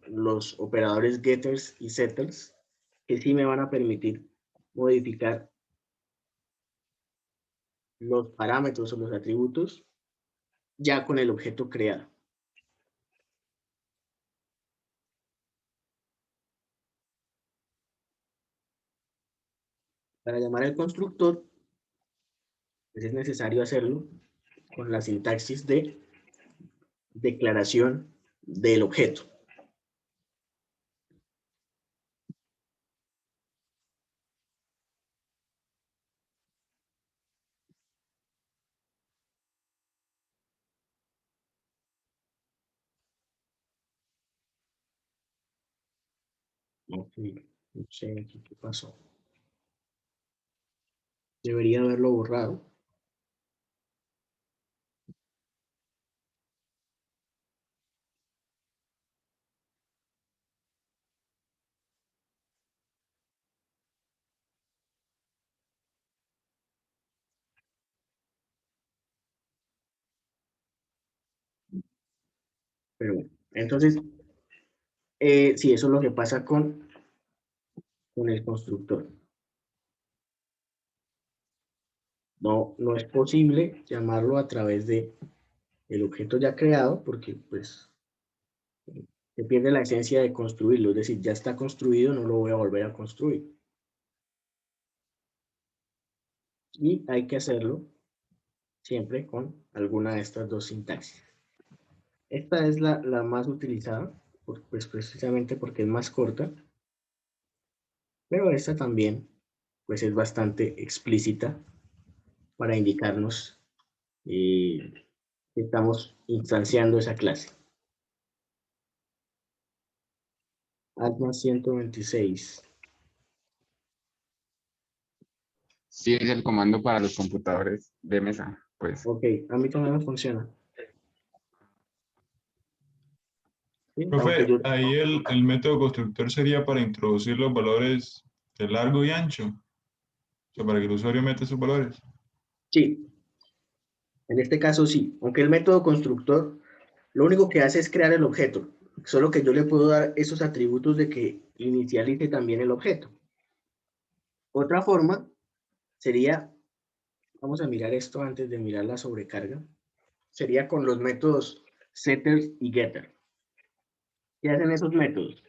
los operadores getters y setters, que sí me van a permitir modificar los parámetros o los atributos ya con el objeto creado. Para llamar al constructor, pues es necesario hacerlo con la sintaxis de declaración del objeto. Ok, no sé aquí qué pasó. Debería haberlo borrado. Pero bueno, entonces, sí, eso es lo que pasa con el constructor. No es posible llamarlo a través de el objeto ya creado porque pues se pierde la esencia de construirlo, es decir, ya está construido, no lo voy a volver a construir. Y hay que hacerlo siempre con alguna de estas dos sintaxis. Esta es la más utilizada, pues precisamente porque es más corta, pero esta también pues es bastante explícita para indicarnos que estamos instanciando esa clase. Atlas 126. Sí, es el comando para los computadores de mesa, pues. Ok, a mí también me funciona. ¿Sí? Aunque Profe, yo, ahí el método constructor sería para introducir los valores de largo y ancho, o sea, para que el usuario meta sus valores. sí, en este caso sí, aunque el método constructor lo único que hace es crear el objeto, solo que yo le puedo dar esos atributos de que inicialice también el objeto. Otra forma sería, vamos a mirar esto antes de mirar la sobrecarga, sería con los métodos setter y getter. ¿Qué hacen esos métodos?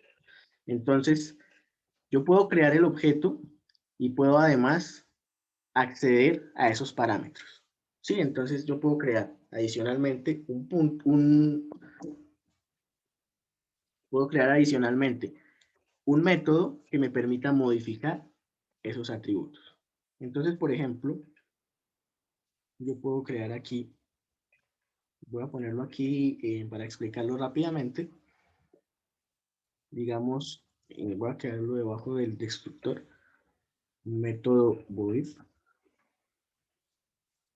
Entonces, yo puedo crear el objeto y puedo además acceder a esos parámetros. Sí, entonces yo puedo crear adicionalmente puedo crear adicionalmente un método que me permita modificar esos atributos. Entonces, por ejemplo, yo puedo crear aquí, voy a ponerlo aquí para explicarlo rápidamente. Digamos, voy a crearlo debajo del destructor, un método void.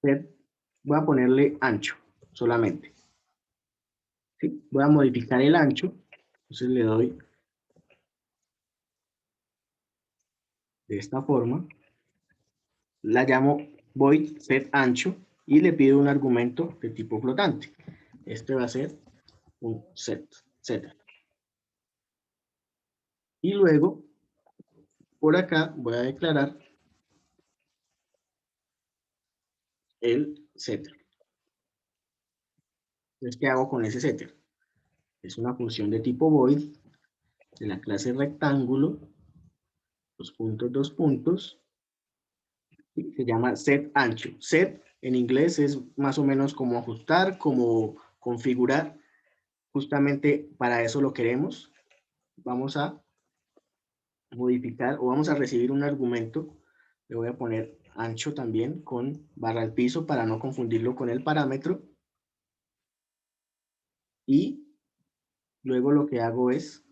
Voy a ponerle ancho solamente. ¿Sí? Voy a modificar el ancho, entonces le doy de esta forma, la llamo void set ancho y le pido un argumento de tipo flotante. Este va a ser un setter. Y luego, por acá voy a declarar el setter. Entonces, ¿qué hago con ese setter? Es una función de tipo void de la clase rectángulo, dos puntos, ¿sí? Se llama set ancho. Set en inglés es más o menos como ajustar, como configurar. Justamente para eso lo queremos. Vamos a modificar o vamos a recibir un argumento. Le voy a poner ancho también con barra al piso para no confundirlo con el parámetro. Y luego lo que hago es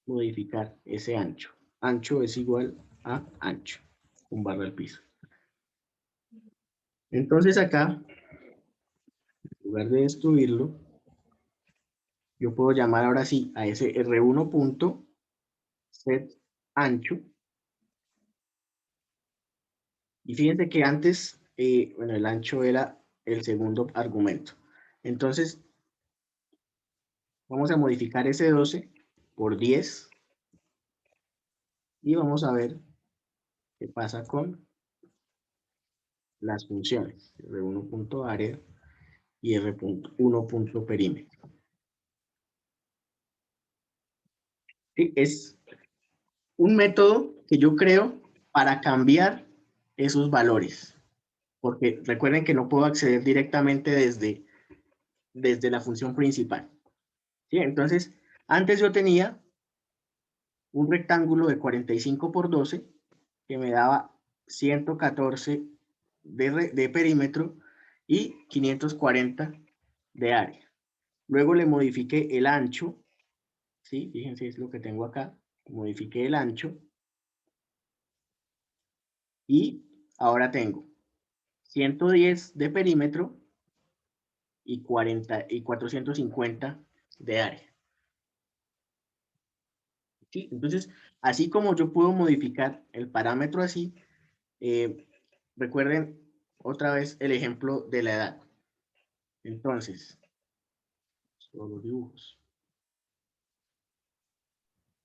modificar ese ancho. Ancho es igual a ancho, con barra al piso. Entonces acá, en lugar de destruirlo, yo puedo llamar ahora sí a ese R1.set ancho. Y fíjense que antes, bueno, el ancho era el segundo argumento. Entonces, vamos a modificar ese 12 por 10 y vamos a ver qué pasa con las funciones. R1.area y R1.perímetro. Sí, es un método que yo creo para cambiar esos valores. Porque recuerden que no puedo acceder directamente desde la función principal. ¿Sí? Entonces, antes yo tenía un rectángulo de 45 por 12 que me daba 114 de perímetro y 540 de área. Luego le modifiqué el ancho, ¿sí? Fíjense, es lo que tengo acá. Modifiqué el ancho y ahora tengo 110 de perímetro y 450 de área. ¿Sí? Entonces, así como yo puedo modificar el parámetro así, recuerden otra vez el ejemplo de la edad. Entonces, solo dibujos.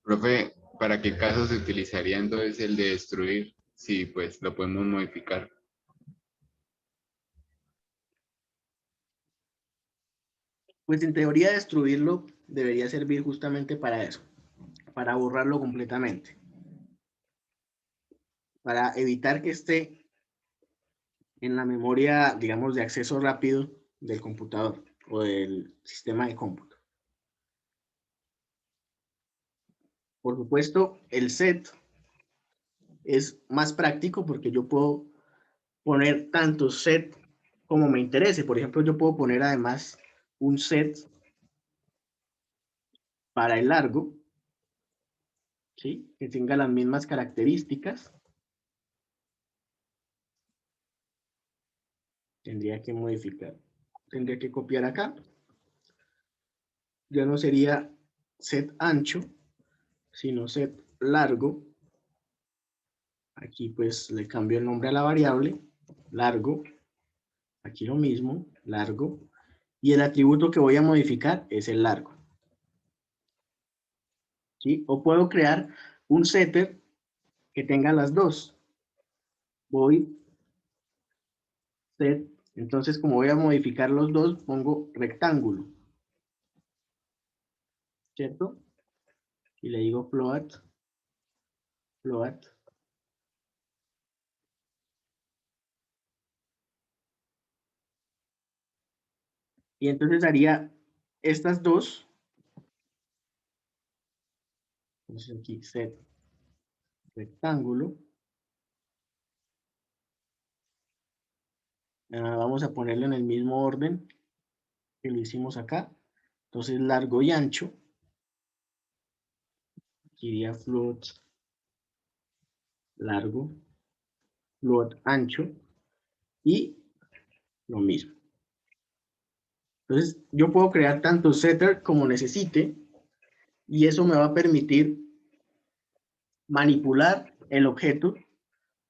Profe, ¿para qué caso se utilizaría entonces el de destruir? Sí, pues lo podemos modificar. Pues en teoría destruirlo debería servir justamente para eso, para borrarlo completamente, para evitar que esté en la memoria, digamos, de acceso rápido del computador o del sistema de cómputo. Por supuesto, el set es más práctico porque yo puedo poner tanto set como me interese. Por ejemplo, yo puedo poner además un set para el largo, ¿sí? Que tenga las mismas características. Tendría que modificar. Tendría que copiar acá. Ya no sería set ancho, sino set largo. Aquí pues le cambio el nombre a la variable, largo. Aquí lo mismo, largo. Y el atributo que voy a modificar es el largo. ¿Sí? O puedo crear un setter que tenga las dos. Voy set, entonces como voy a modificar los dos, pongo rectángulo. ¿Cierto? Y le digo float. Y entonces haría estas dos. Entonces aquí set rectángulo. Vamos a ponerlo en el mismo orden que lo hicimos acá. Entonces largo y ancho. Aquí iría float largo, float ancho y lo mismo. Entonces yo puedo crear tanto setter como necesite y eso me va a permitir manipular el objeto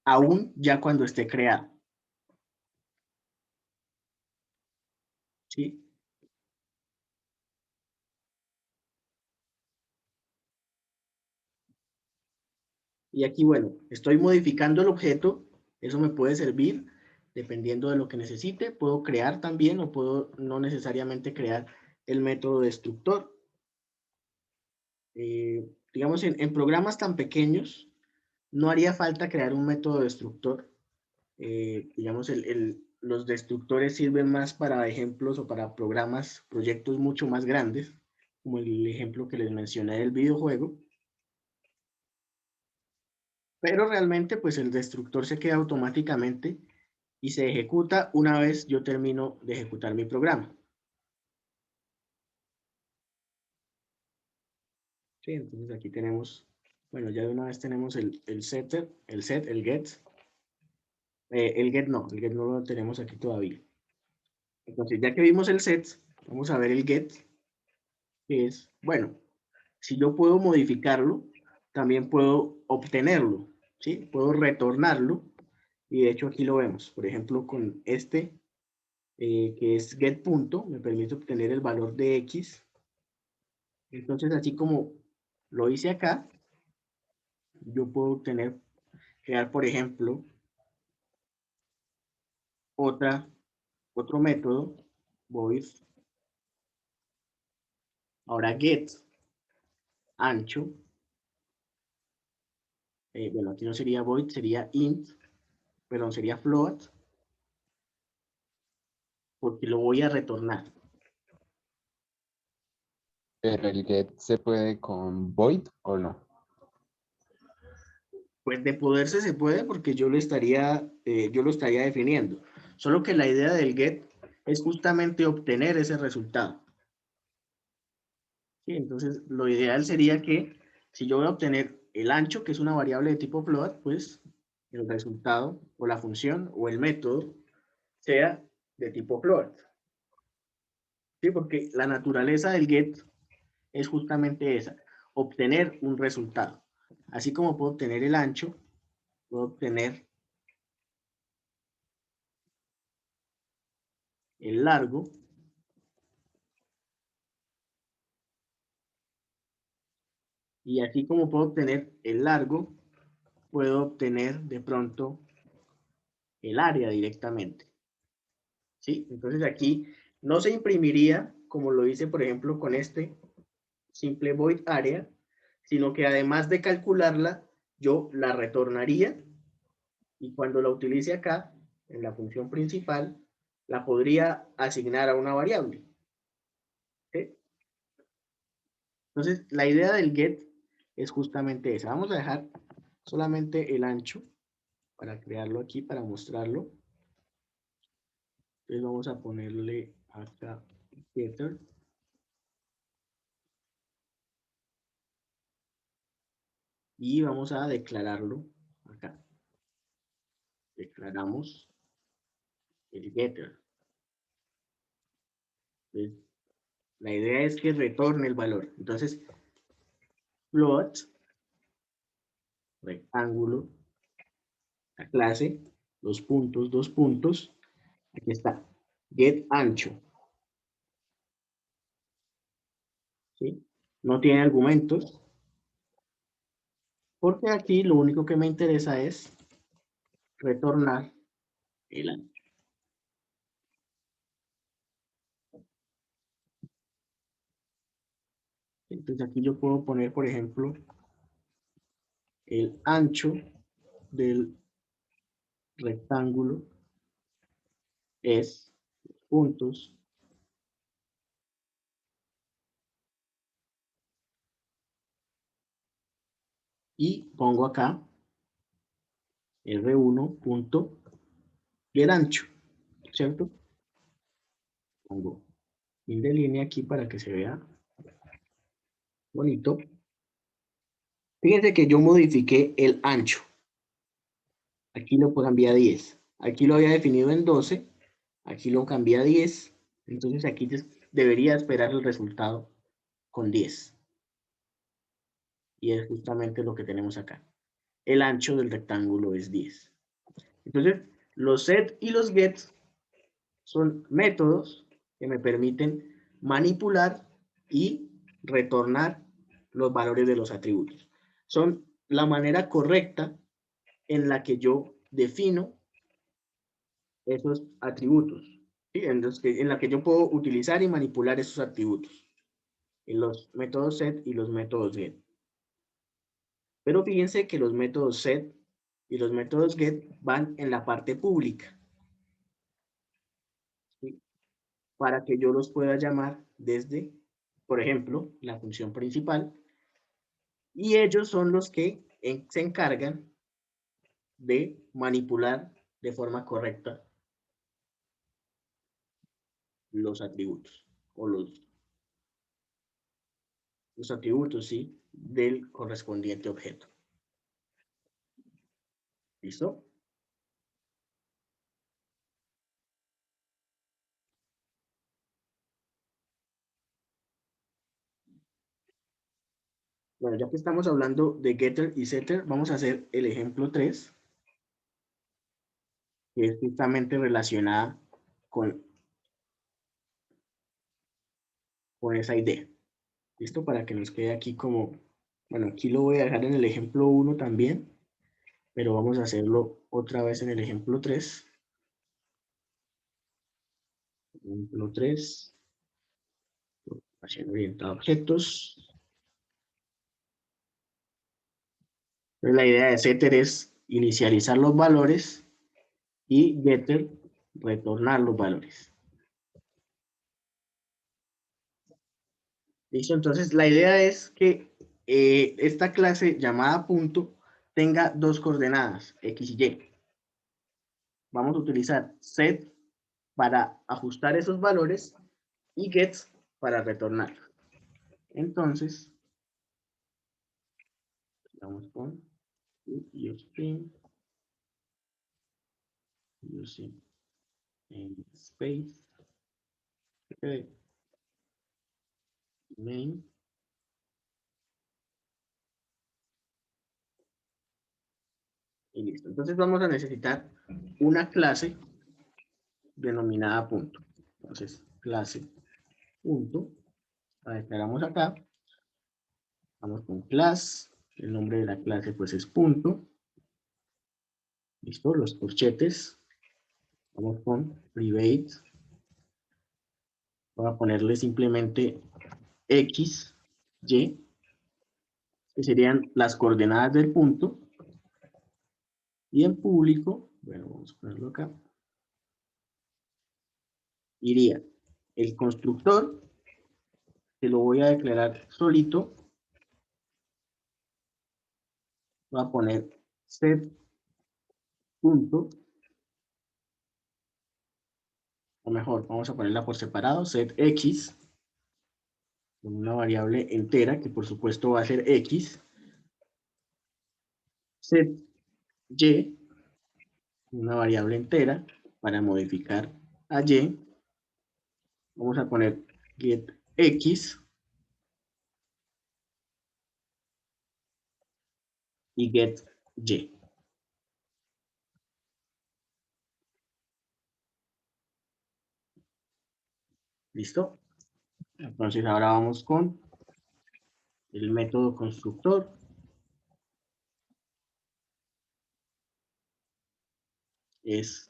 aún ya cuando esté creado. ¿Sí? Y aquí, bueno, estoy modificando el objeto, eso me puede servir dependiendo de lo que necesite. Puedo crear también o puedo no necesariamente crear el método destructor. Digamos, en programas tan pequeños, no haría falta crear un método destructor. Digamos, los destructores sirven más para ejemplos o para programas, proyectos mucho más grandes, como el ejemplo que les mencioné del videojuego. Pero realmente, pues el destructor se queda automáticamente y se ejecuta una vez yo termino de ejecutar mi programa. Sí, entonces aquí tenemos, bueno, ya de una vez tenemos el setter, el set, el get. El get no lo tenemos aquí todavía. Entonces, ya que vimos el set, vamos a ver el get, que es, bueno, si yo puedo modificarlo, también puedo obtenerlo, ¿sí? Puedo retornarlo, y de hecho aquí lo vemos. Por ejemplo, con este, que es get punto, me permite obtener el valor de x. Entonces, así como lo hice acá, yo puedo obtener, crear, por ejemplo, otro método, void, ahora get, ancho, bueno, aquí no sería void, sería int, perdón, sería float, porque lo voy a retornar. Pero el get se puede con void o no. Pues de poderse se puede porque yo lo estaría definiendo. Solo que la idea del get es justamente obtener ese resultado. ¿Sí? Entonces, lo ideal sería que si yo voy a obtener el ancho, que es una variable de tipo float, pues el resultado o la función o el método sea de tipo float. ¿Sí? Porque la naturaleza del get es justamente esa, obtener un resultado. Así como puedo obtener el ancho, puedo obtener el largo, y así como puedo obtener el largo, puedo obtener de pronto el área directamente. ¿Sí? Entonces aquí no se imprimiría como lo hice, por ejemplo, con este simple void area, sino que además de calcularla, yo la retornaría y cuando la utilice acá, en la función principal, la podría asignar a una variable. ¿Sí? Entonces, la idea del get es justamente esa. Vamos a dejar solamente el ancho para crearlo aquí, para mostrarlo. Entonces vamos a ponerle acá getter. Y vamos a declararlo acá. Declaramos el getter. Entonces, la idea es que retorne el valor. Entonces, float, rectángulo, la clase, dos puntos. Aquí está, get ancho. ¿Sí? No tiene argumentos, porque aquí lo único que me interesa es retornar el ancho. Entonces aquí yo puedo poner, por ejemplo, el ancho del rectángulo es puntos y pongo acá R1 punto get ancho, ¿cierto? Pongo fin de línea aquí para que se vea bonito. Fíjense que yo modifiqué el ancho. Aquí lo cambié a 10. Aquí lo había definido en 12. Aquí lo cambié a 10. Entonces aquí debería esperar el resultado con 10. Y es justamente lo que tenemos acá. El ancho del rectángulo es 10. Entonces, los set y los get son métodos que me permiten manipular y retornar los valores de los atributos. Son la manera correcta en la que yo defino esos atributos, ¿sí? En la que yo puedo utilizar y manipular esos atributos, en los métodos set y los métodos get. Pero fíjense que los métodos set y los métodos get van en la parte pública, ¿sí? Para que yo los pueda llamar desde, por ejemplo, la función principal, y ellos son los que se encargan de manipular de forma correcta los atributos, o los atributos, ¿sí? Del correspondiente objeto. ¿Listo? Bueno, ya que estamos hablando de getter y setter, vamos a hacer el ejemplo 3, que es justamente relacionada con esa idea. ¿Listo? Para que nos quede aquí como, bueno, aquí lo voy a dejar en el ejemplo 1 también, pero vamos a hacerlo otra vez en el ejemplo 3. Ejemplo 3, programación orientada a objetos. Entonces, la idea de setter es inicializar los valores y getter retornar los valores. ¿Listo? Entonces, la idea es que esta clase llamada punto tenga dos coordenadas, X y Y. Vamos a utilizar set para ajustar esos valores y get para retornar. Entonces, vamos con using space main. Y listo. Entonces vamos a necesitar una clase denominada punto. Entonces, clase punto. La declaramos acá. Vamos con class. El nombre de la clase pues es punto. Listo, los corchetes. Vamos con private. Voy a ponerle simplemente X, Y, que serían las coordenadas del punto. Y en público, bueno, vamos a ponerlo acá. Iría el constructor, que lo voy a declarar solito. Voy a poner set punto, o mejor, vamos a ponerla por separado, set X, con una variable entera, que por supuesto va a ser X, set Y, una variable entera, para modificar a Y, vamos a poner get X, y get Y. ¿Listo? Entonces ahora vamos con el método constructor. Es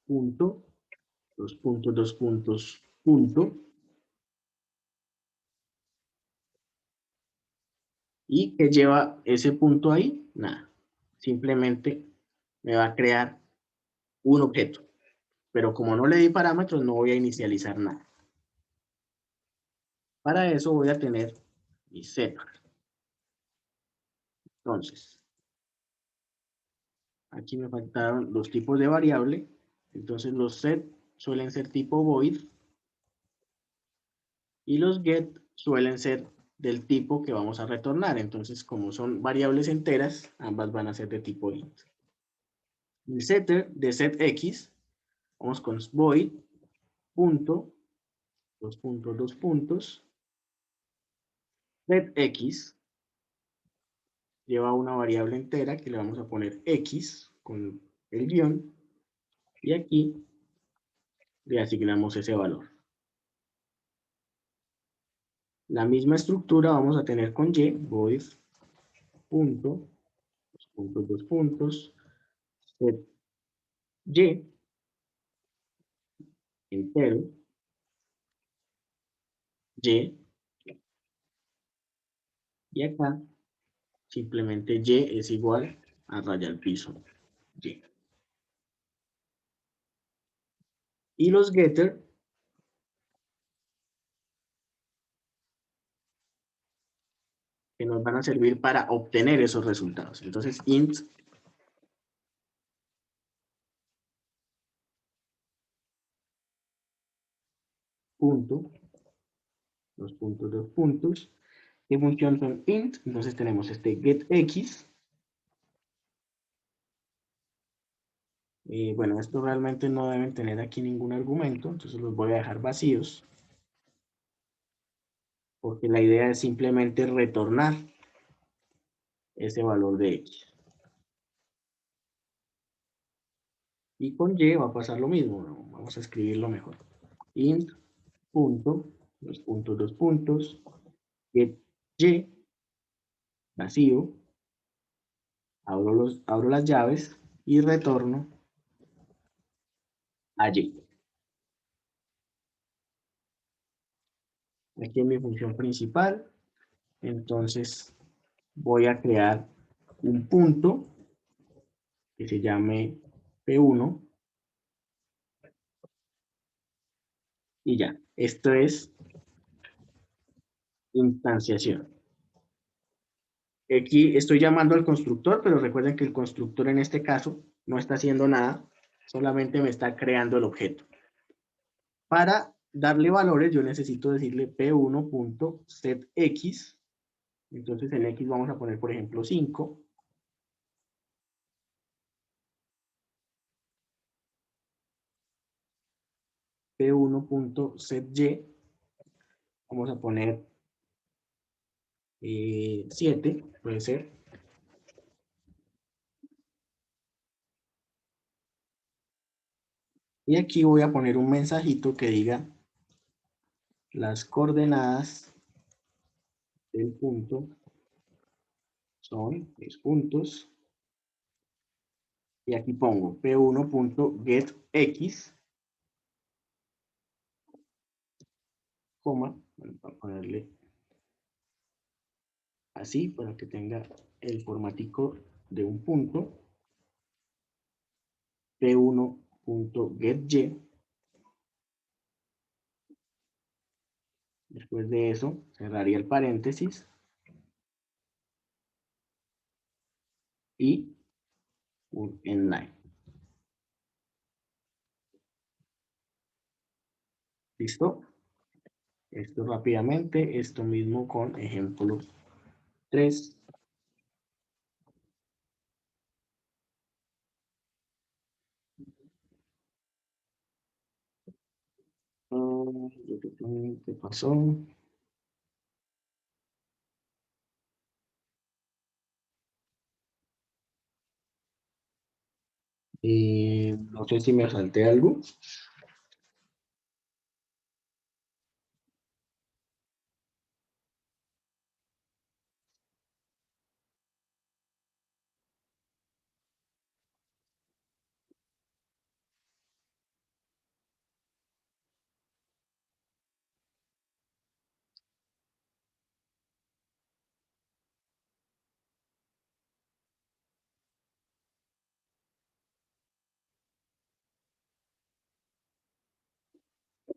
punto, dos puntos, punto. ¿Y qué lleva ese punto ahí? Nada. Simplemente me va a crear un objeto. Pero como no le di parámetros, no voy a inicializar nada. Para eso voy a tener mi set. Entonces, aquí me faltaron los tipos de variable. Entonces los set suelen ser tipo void. Y los get suelen ser del tipo que vamos a retornar. Entonces, como son variables enteras, ambas van a ser de tipo int. El setter de set x, vamos con void, punto, dos puntos, set x, lleva una variable entera que le vamos a poner x con el guión, y aquí le asignamos ese valor. La misma estructura vamos a tener con y, void, punto, dos puntos, set y, entero, y acá simplemente y es igual a raya al piso y. Y los getter que nos van a servir para obtener esos resultados. Entonces, int punto, dos puntos, ¿qué función son int? Entonces tenemos este getX. Bueno, esto realmente no deben tener aquí ningún argumento, entonces los voy a dejar vacíos, porque la idea es simplemente retornar ese valor de X. Y con Y va a pasar lo mismo, ¿no? Vamos a escribirlo mejor. Int punto, dos puntos, get Y, vacío, abro las llaves y retorno a Y. Aquí en mi función principal, entonces voy a crear un punto que se llame P1 y ya. Esto es instanciación. Aquí estoy llamando al constructor, pero recuerden que el constructor en este caso no está haciendo nada, solamente me está creando el objeto. Para darle valores, yo necesito decirle p1.setX. Entonces en X vamos a poner, por ejemplo, 5. p1.sety. Vamos a poner 7, puede ser. Y aquí voy a poner un mensajito que diga las coordenadas del punto son 10 puntos. Y aquí pongo p1.getX, coma, bueno, para ponerle así para que tenga el formatico de un punto, p1.getY. Después de eso, cerraría el paréntesis y un inline. ¿Listo? Esto rápidamente, esto mismo con ejemplo 3. ¿Qué pasó? No sé si me salté algo.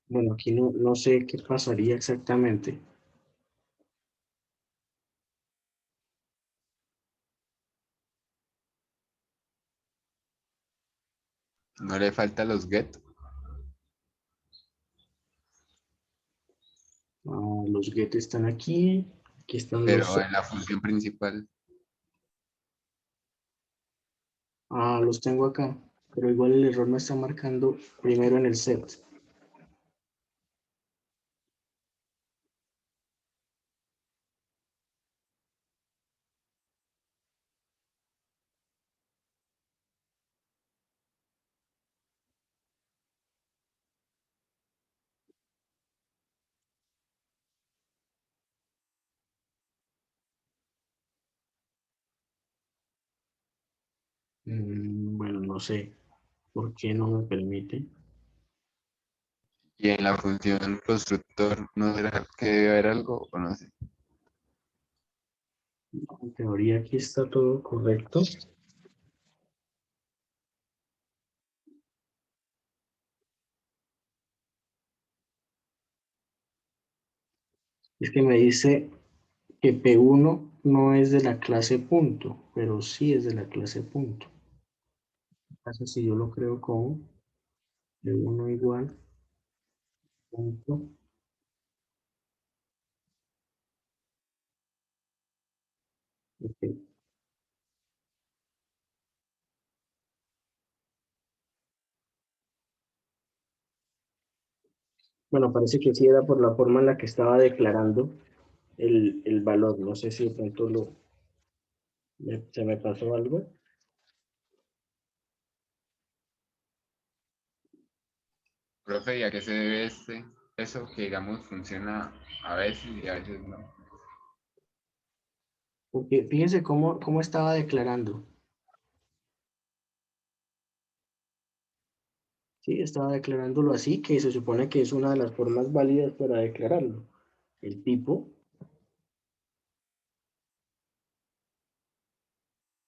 Bueno, aquí no sé qué pasaría exactamente. No le falta los get. Los get están aquí. Aquí están los... Pero en la función principal. los tengo acá. Pero igual el error me está marcando primero en el set. Bueno, no sé por qué no me permite. Y en la función constructor, ¿no será que debe haber algo o no sé? En teoría aquí está todo correcto. Es que me dice que P1 no es de la clase punto, pero sí es de la clase punto. Entonces, si yo lo creo como P1 igual punto. Okay. Bueno, parece que sí era por la forma en la que estaba declarando el valor. No sé si de pronto se me pasó algo. Profe, ¿y a qué se debe eso que digamos funciona a veces y a veces no? Porque fíjense cómo estaba declarando. Sí, estaba declarándolo así, que se supone que es una de las formas válidas para declararlo. El tipo.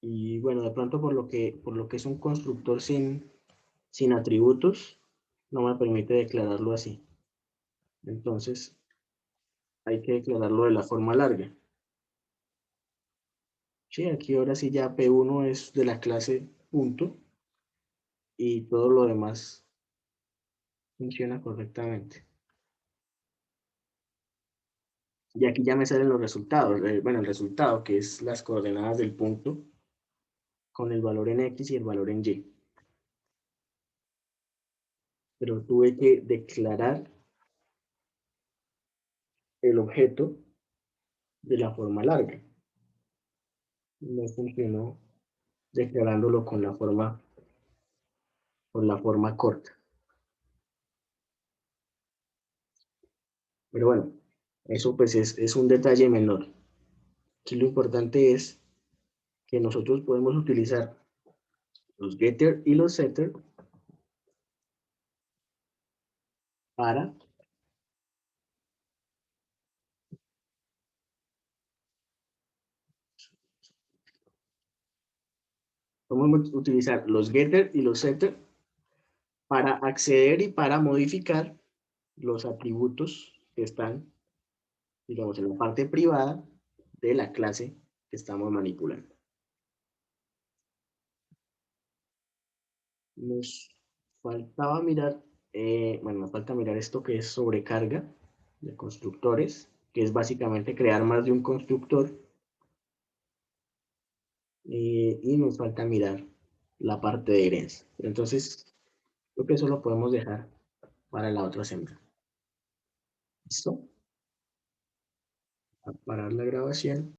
Y bueno, de pronto por lo que es un constructor sin atributos, no me permite declararlo así. Entonces, hay que declararlo de la forma larga. Sí, aquí ahora sí ya P1 es de la clase punto y todo lo demás funciona correctamente. Y aquí ya me salen los resultados. Bueno, el resultado que es las coordenadas del punto con el valor en X y el valor en Y. Pero tuve que declarar el objeto de la forma larga. No funcionó declarándolo con la forma corta. Pero bueno, eso pues es un detalle menor. Aquí lo importante es que nosotros podemos utilizar los getter y los setter para podemos utilizar los getter y los setter para acceder y para modificar los atributos que están, digamos, en la parte privada de la clase que estamos manipulando. Nos faltaba mirar, bueno, nos falta mirar esto que es sobrecarga de constructores, que es básicamente crear más de un constructor. Y nos falta mirar la parte de herencia. Entonces, creo que eso lo podemos dejar para la otra semana. ¿Listo? A parar la grabación.